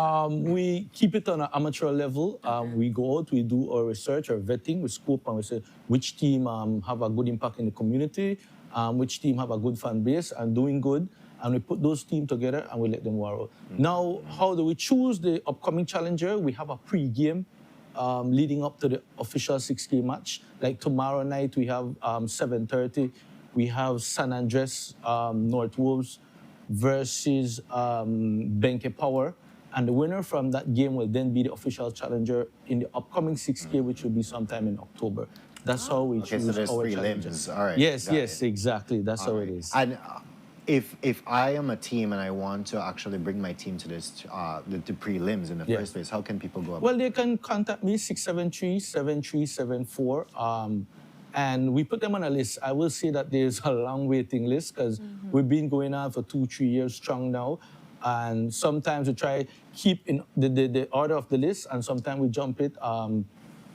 We keep it on an amateur level. We go out, we do our research, our vetting, we scope, and we say which team have a good impact in the community, which team have a good fan base and doing good, and we put those teams together and we let them war out. Now, how do we choose the upcoming challenger? We have a pre-game leading up to the official 6K match. Like tomorrow night, we have 7:30. We have San Andres North Wolves versus Benke Power. And the winner from that game will then be the official challenger in the upcoming 6K, which will be sometime in October. That's how we choose so there's our prelims. challengers. All right. Yes, got yes, it. exactly. That's how it is. And if I am a team and I want to actually bring my team to this, the prelims in the first place, how can people go about it? Well, they can contact me, 673-7374. And we put them on a list. I will say that there's a long waiting list because we've been going on for 2-3 years strong now. And sometimes we try keep in the order of the list, and sometimes we jump it.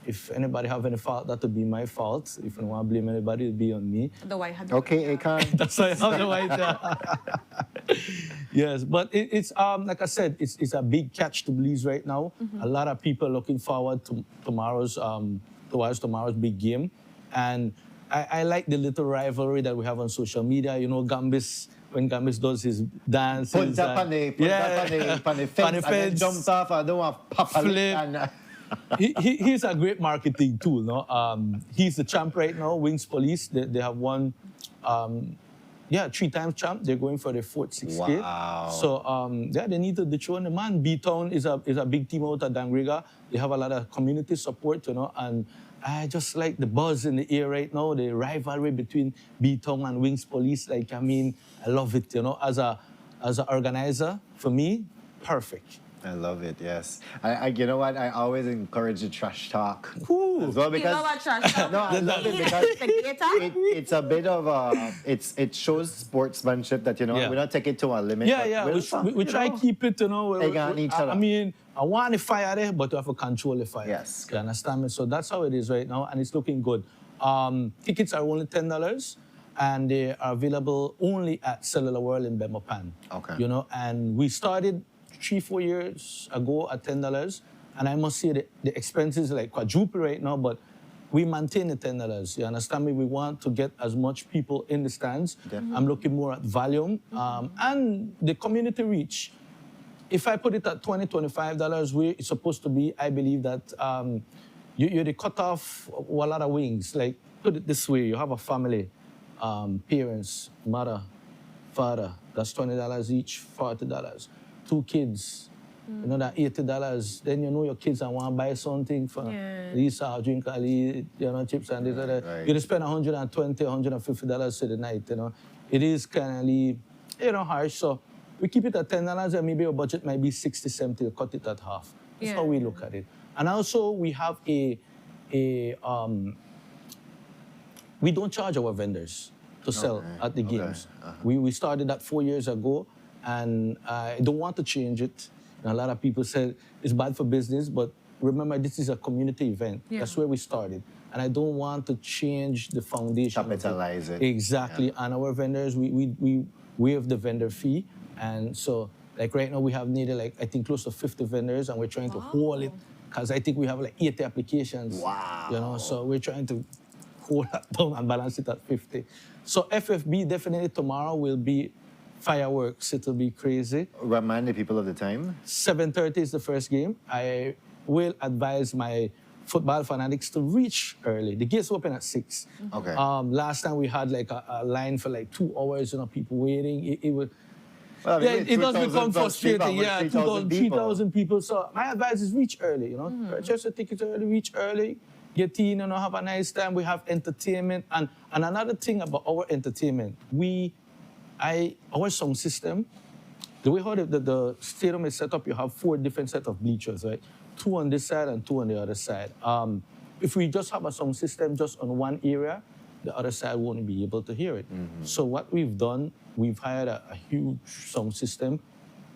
If anybody have any fault, that would be my fault. If you want to blame anybody, it'll be on me. The white hat. Okay, Akon. That's why I have the white hat. Yes, but it's like I said, it's a big catch to Belize right now. A lot of people looking forward to tomorrow's big game. And I like the little rivalry that we have on social media. You know, Gambis, when Gambis does his dances. Put that on the fence and then jumps off. I don't want Papa flip. He's a great marketing tool. No? He's the champ right now, Wings Police. They have won, 3 times champ. They're going for their 4th, 6th. Wow. So, they need to dethrone the man. B-Town is a big team out of Dangriga. They have a lot of community support, you know, and I just like the buzz in the air right now, the rivalry between B-Town and Wings Police. Like, I mean, I love it, you know, as an organizer, for me, perfect. I love it, yes. You know what? I always encourage the trash talk. Ooh. As well, because, you know what trash talk? No, I love it because it's a bit of it shows sportsmanship that, you know, we don't take it to a limit. We try to keep it, you know. Each other. I mean, I want the fire there, but you have to control the fire. Yes. You understand me? So that's how it is right now, and it's looking good. Tickets are only $10, and they are available only at Cellular World in Bemopan. Okay. You know, and we started 3-4 years ago at $10, and I must say the expenses like quadruple right now, but we maintain the $10. You understand me? We want to get as much people in the stands. I'm looking more at volume and the community reach. If I put it at $20, $25, where it's supposed to be, I believe that you're the cutoff of a lot of wings. Like, put it this way, you have a family, parents, mother, father, that's $20 each, $40. 2 kids, you know, that $80. Then you know your kids and want to buy something for Lisa, drink, you know, chips and this and that. Right. You spend $120, $150 for the night, you know. It is kind of, you know, harsh. So we keep it at $10 and maybe our budget might be 60, 70, cut it at half. That's how we look at it. And also we have we don't charge our vendors to sell at the games. We started that 4 years ago, and I don't want to change it. And a lot of people said it's bad for business, but remember, this is a community event. That's where we started. And I don't want to change the foundation. Capitalize it. Exactly. And our vendors, we waive the vendor fee. And so, like right now, we have needed, like, I think close to 50 vendors, and we're trying to hold it, because I think we have like 80 applications. Wow. You know, so we're trying to hold that down and balance it at 50. So FFB definitely tomorrow will be fireworks. It'll be crazy. Remind the people of the time. 7:30 is the first game. I will advise my football fanatics to reach early. The gates open at 6. Okay. Last time we had like a line for like 2 hours, people waiting. It was. Well, Yeah, it does become frustrating. Yeah, 3,000 3,000 people. So my advice is reach early, Purchase your tickets early, reach early, get in, have a nice time. We have entertainment. And another thing about our entertainment, our sound system, the way how the stadium is set up, you have 4 different set of bleachers, right? 2 on this side and 2 on the other side. If we just have a sound system just on one area, the other side won't be able to hear it. So what we've done, we've hired a huge sound system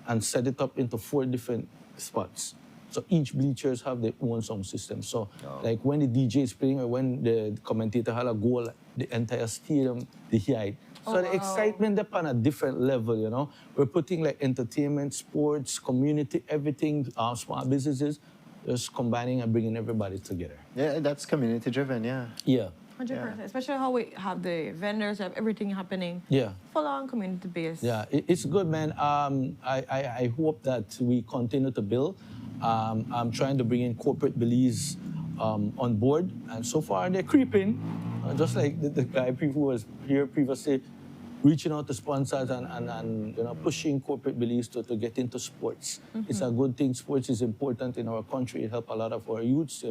and set it up into 4 different spots. So each bleachers have their own sound system. So like when the DJ is playing or when the commentator has a goal, the entire stadium, they hear it. So the excitement up on a different level, We're putting like entertainment, sports, community, everything, small businesses, just combining and bringing everybody together. Yeah, that's community driven, yeah. Yeah. 100%. Especially how we have the vendors, have everything happening. Yeah. Full on community based. Yeah, it's good, man. I hope that we continue to build. I'm trying to bring in corporate Belize on board, and so far they're creeping. Just like the guy who was here previously, reaching out to sponsors and pushing corporate Belize to get into sports. It's a good thing. Sports is important in our country. It helps a lot of our youths,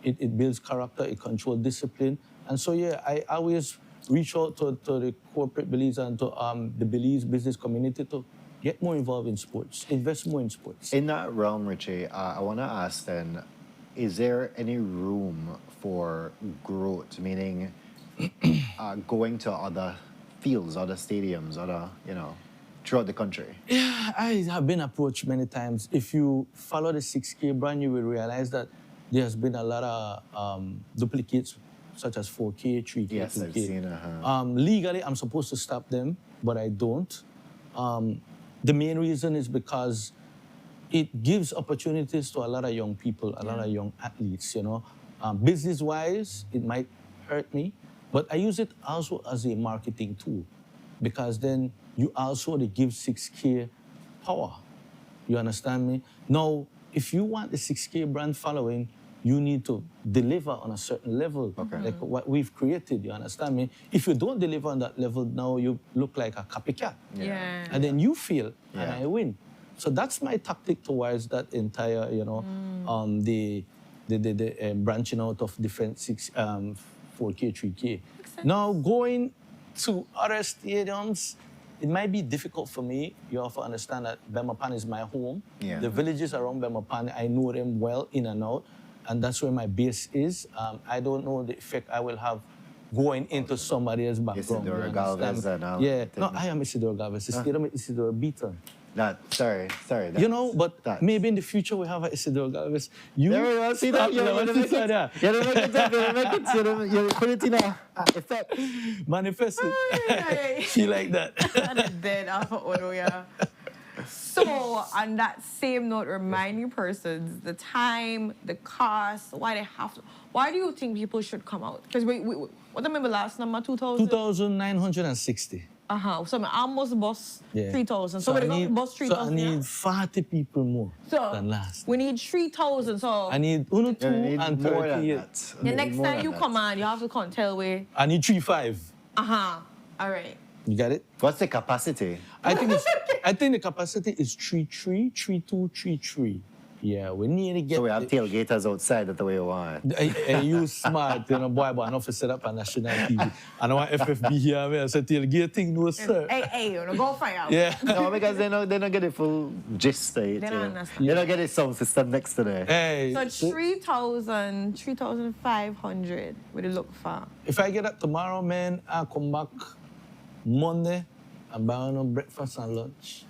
It builds character, it controls discipline. And so, yeah, I always reach out to the corporate Belize and to the Belize business community to get more involved in sports, invest more in sports. In that realm, Richie, I want to ask then, is there any room for growth, meaning going to other fields, other stadiums, throughout the country? Yeah, I have been approached many times. If you follow the 6K brand, you will realize that there has been a lot of duplicates, such as 4K, 3K, yes, 2K. I've seen, Legally, I'm supposed to stop them, but I don't. The main reason is because it gives opportunities to a lot of young people, a lot of young athletes, Business-wise, it might hurt me, but I use it also as a marketing tool because then you also give 6K power. You understand me? Now, if you want the 6K brand following, you need to deliver on a certain level, like what we've created, you understand me? If you don't deliver on that level, now you look like a copycat. Yeah. And then you fail, and I win. So that's my tactic towards that entire, the branching out of different 4K, 3K. Now, going to other stadiums, it might be difficult for me. You have to understand that Bemapan is my home. Yeah. The villages around Bemapan, I know them well in and out, and that's where my base is. I don't know the effect I will have going into somebody else's background. Isidore Galvez and all yeah, things. no, I am Isidore Galvez. The stadium is Isidore Beaton. Sorry. But maybe in the future we have a Isidore Galvez. You there we go. See that? You're going to make it. You put it in a effect. Manifest it. She like that. And then after Odo, yeah. So, on that same note, reminding persons the time, the cost, why they have to. Why do you think people should come out? Because what I remember last number, 2,000? 2,960. So I almost bust 3,000. So we're I going to bust 3,000. So I need 40 people more than last. We need 3,000. So I need 2 and 38. The next time you come on, you have to come tell me. I need 3.5. All right. You got it? What's the capacity? I think the capacity is 3.3, 3.2, 3.3. Yeah, we need to get. So we have tailgaters outside. That's the way you want. And you smart, boy, but enough to set up on national TV. And I want FFB here, man. So tailgating, no sir. Hey, go find out. Yeah. No, because they don't get the full gist of it. They don't understand. They don't get the sound system next to them. Hey. So 3,000, 3,500 would it look for? If I get up tomorrow, man, I'll come back Monday and buy on breakfast and lunch.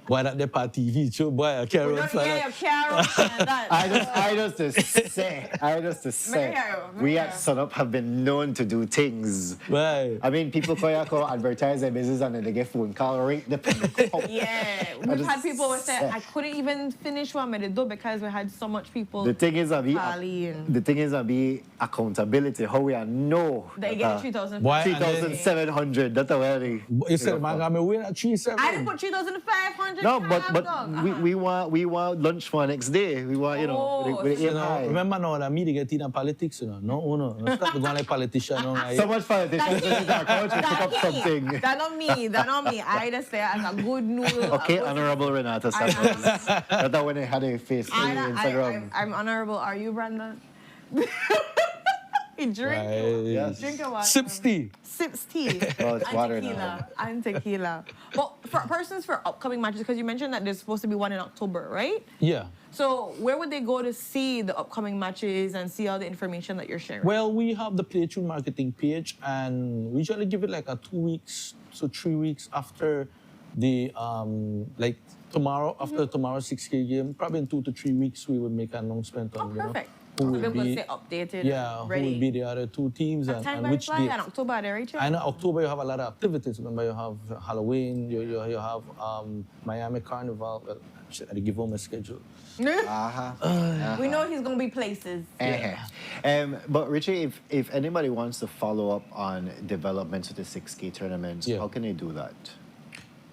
Boy, that the party TV show, boy, a carrot. I just to say, we at Sunup have been known to do things. Right. I mean, people call advertise their business and then they get phone call rate the Yeah, we've had people who say I couldn't even finish what I did because we had so much people. The thing is, be accountability. How we are know they get 3,000. 3,700. That's a way. You said, man, I'm win at 3,700. I didn't put 3,500. No, but Uh-huh. we want lunch for next day. We want with the You aim know, high. remember now that me to get in politics, you know. No. Stop going like politician. No, like, So much politicians in our country pick up That something. That not me. I just say as a good noodle. Okay, Honorable Renata Santos. That when they had a face in Instagram. I'm honorable. Are you, Brandon? You drink? Yes. Drink your water. Sips tea. Sips tea. Oh, it's and water tequila. now. And tequila. But for persons for upcoming matches, because you mentioned that there's supposed to be one in October, right? Yeah. So where would they go to see the upcoming matches and see all the information that you're sharing? Well, we have the Playthrough marketing page, and we usually give it like a 2 weeks to 3 weeks after the like tomorrow, after tomorrow's 6K game. Probably in 2 to 3 weeks, we would make an announcement on perfect. who So will they're going be to stay updated. yeah, and who ready. will be the other two teams and which fly dates. in October, there, right? I know October you have a lot of activities. Remember, you have Halloween, you have Miami Carnival. Well, shit, I give home a schedule. We know he's going to be places. But Richie, if anybody wants to follow up on developments of the 6K tournaments, how can they do that?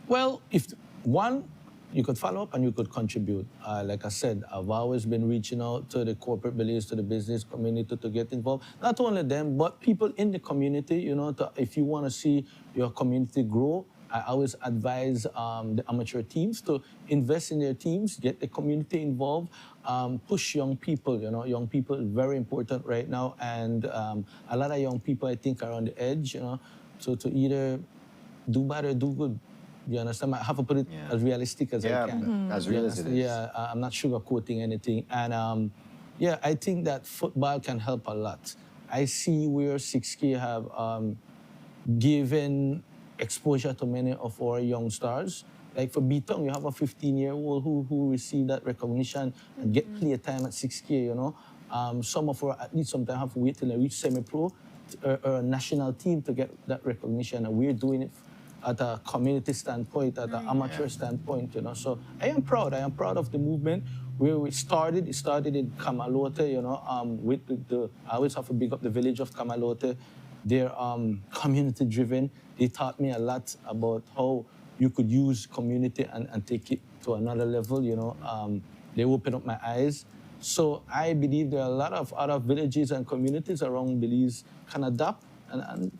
Well, if one, you could follow up and you could contribute. Like I said, I've always been reaching out to the corporate beliefs, to the business community to get involved. Not only them, but people in the community, you know, if you want to see your community grow, I always advise the amateur teams to invest in their teams, get the community involved, push young people, you know. Young people is very important right now, and a lot of young people, I think, are on the edge, you know, so to either do bad or do good. You understand? I have to put it as realistic as I can. As real as it is. Yeah, I'm not sugarcoating anything. And yeah, I think that football can help a lot. I see where 6K have given exposure to many of our young stars. Like for Bitong, you have a 15-year-old who received that recognition and get play time at 6K, you know. Some of our athletes sometimes have to wait till they reach semi-pro or a national team to get that recognition, and we're doing it at a community standpoint, at an amateur standpoint, you know. So I am proud of the movement. Where it started in Kamalote, you know, with I always have to big up the village of Kamalote. They're community driven. They taught me a lot about how you could use community and take it to another level, you know. They opened up my eyes. So I believe there are a lot of other villages and communities around Belize can adapt and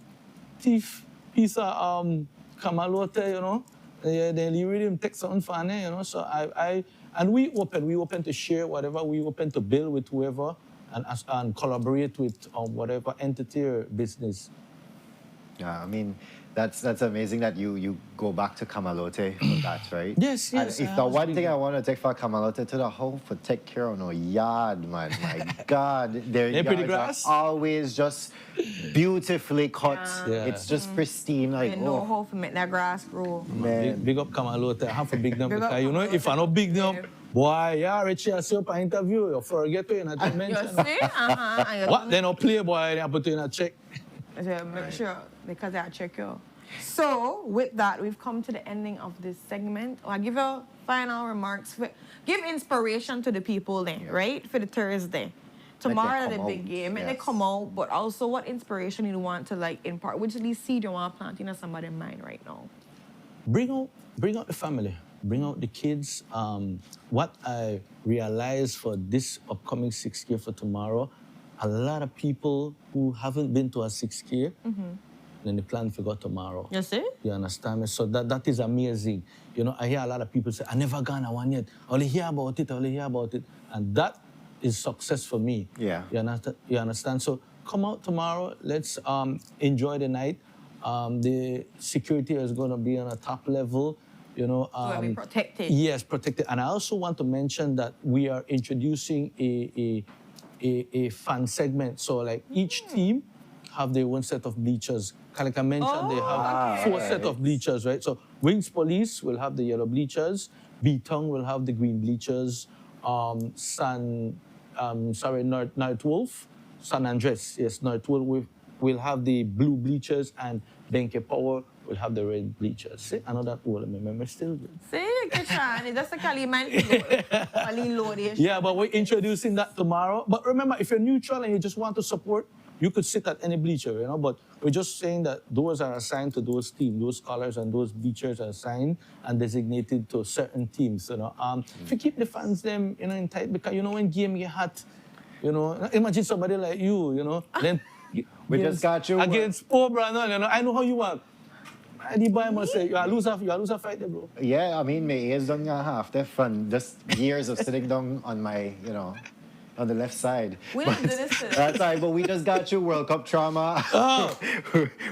piece of Kamalote, you know. They really take something funny, you know. So and we open to share whatever, we open to build with whoever and collaborate with whatever entity or business. Yeah, I mean, that's amazing that you go back to Kamalote for that, right? Yes. And if the one thing I want to take for Kamalote to the home for take care of no yard, man. My God, their yards are always just beautifully cut. Yeah. It's just pristine. Like, They know how to make that grass grow. Man. Big up Kamalote. I have a big number because you know if I not big enough, boy, yeah, Richie, I see up an interview, you forget to not to mention. You see? What? They no play, boy, they put you in a check. So make sure, because I check you. So, with that, we've come to the ending of this segment. I'll give you final remarks. Give inspiration to the people then, right? For the Thursday. Tomorrow, the big game. And they come out, but also what inspiration you want to like impart? Which seed you want to plant in somebody's mind right now? Bring out the family. Bring out the kids. What I realized for this upcoming 6K for tomorrow, a lot of people who haven't been to a 6K, then they plan to go tomorrow. You see? You understand me? So that is amazing. You know, I hear a lot of people say, I never gone one yet. I only hear about it. And that is success for me. Yeah. You understand? So come out tomorrow. Let's enjoy the night. The security is going to be on a top level. You know, So be protected. Yes, protected. And I also want to mention that we are introducing a fan segment. So like each team have their own set of bleachers. Like I mentioned, they have 4 sets of bleachers, right? So Wings Police will have the yellow bleachers. Bitong will have the green bleachers. North Wolf, San Andres, yes, North Wolf will have the blue bleachers, and Benke Power will have the red bleachers. See, I know that all of my memory still good. See, Kishan, that's a Kaliman. Yeah, but we're introducing that tomorrow. But remember, if you're neutral and you just want to support, you could sit at any bleacher, you know. But We're just saying that those are assigned to those teams, those scholars and those bleachers are assigned and designated to certain teams. If you keep the fans them, in tight, because when game get hot, imagine somebody like you, then We just got you against poor Brandon. I know how you want. The boy must say you are lose a fight there, bro. Yeah, I mean, my ears done got half. They're fun. Just years of sitting down on my, on the left side. We didn't do this today. That's right, but we just got you World Cup trauma. Oh.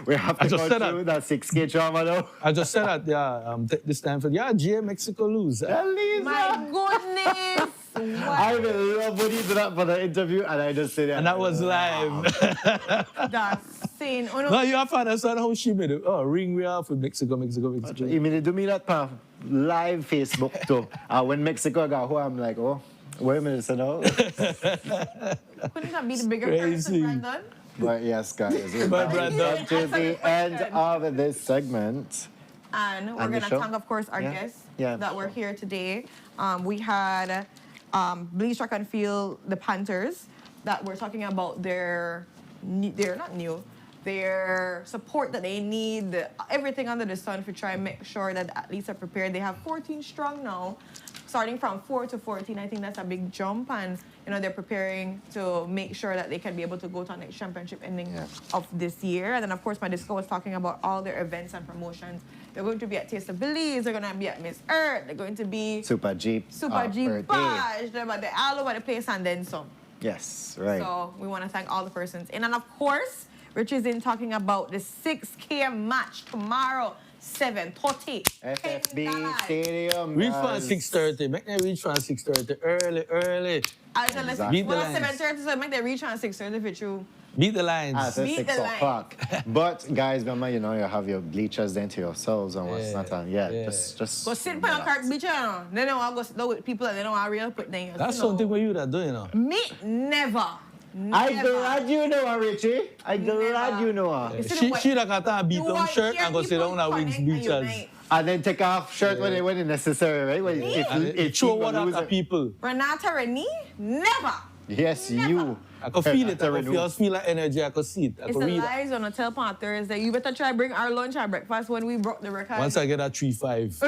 We have to go through that 6K trauma, though. I just said that, this time for, Mexico lose. My goodness. I will love when you do that for the interview, and I just say that. And that was live. That's insane. Oh, no, you have to understand how she made it. Oh, ring we are for Mexico. You mean they do me that pa live Facebook too? When Mexico got home, I'm like, oh, wait a minute, so now. Couldn't that be the bigger person, Brandon? But yes, guys, we're back to the end of this segment. And we're going to thank, of course, our guests that were here today. We had Bleach Track and Field, the Panthers, that were talking about their support that they need, everything under the sun to try and make sure that at least are prepared. They have 14 strong now, starting from 4 to 14. I think that's a big jump, and they're preparing to make sure that they can be able to go to the next championship ending of this year. And then, of course, my disco was talking about all their events and promotions. They're going to be at Taste of Belize. They're going to be at Miss Earth. They're going to be Super Jeep Bash. They're all over the place and then some. Yes, right. So we want to thank all the persons. And then, of course, Rich is in talking about the 6K match tomorrow, 7:30. FFB Stadium. Reach for 6:30. Make them reach for 6:30. Early. I was Beat the lines. 7:30, so make them reach on 6:30 for you. Beat the lines. At 6 o'clock. But guys, remember, you have your bleachers then to yourselves and what's not on. Just go sit on your cart bleacher. They don't want to go sit down with people that they don't want to really put things. That's something where you that doing, Me, never. I'm glad you know her, Richie. I'm glad you know her. She like a beat on shirt and go sit down on wings bleachers. And then take off shirt when it's necessary, right? If show what up people. Renata Reni? Never. Yes, you. I could feel it. I could feel that energy. I could see it. It's the lies on the telephone on Thursday. You better try bring our lunch and breakfast when we broke the record. Once I get that 3-5.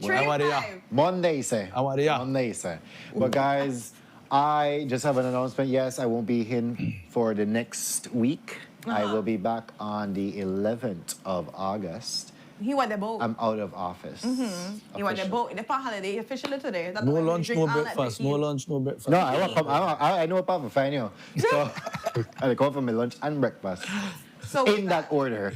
3-5. Monday, say. Monday, say. But guys, I just have an announcement. Yes, I won't be in for the next week. I will be back on the 11th of August. He went the boat. I'm out of office. He went the boat. They're on holiday officially today. No lunch, no breakfast. No lunch, no breakfast. No, I know about for fine, So I come for my lunch and breakfast. So in that order.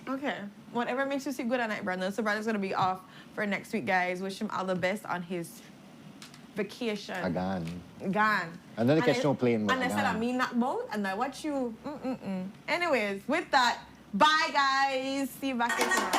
Okay. Whatever makes you sleep good at night, Brandon. So Brandon's gonna be off for next week, guys. Wish him all the best on his vacation. Gone. And then catch no plane. And I said I mean that boat, and I watch you. Anyways, with that. Bye, guys. See you back here tomorrow.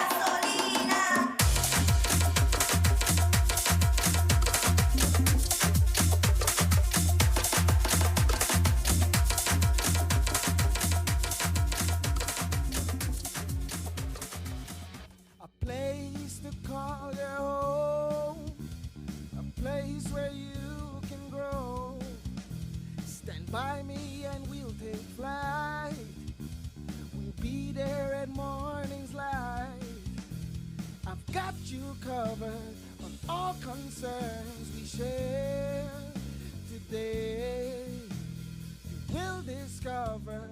A place to call your home, a place where you can grow. Stand by me and we'll take flight. Be there at morning's light. I've got you covered on all concerns we share today. You will discover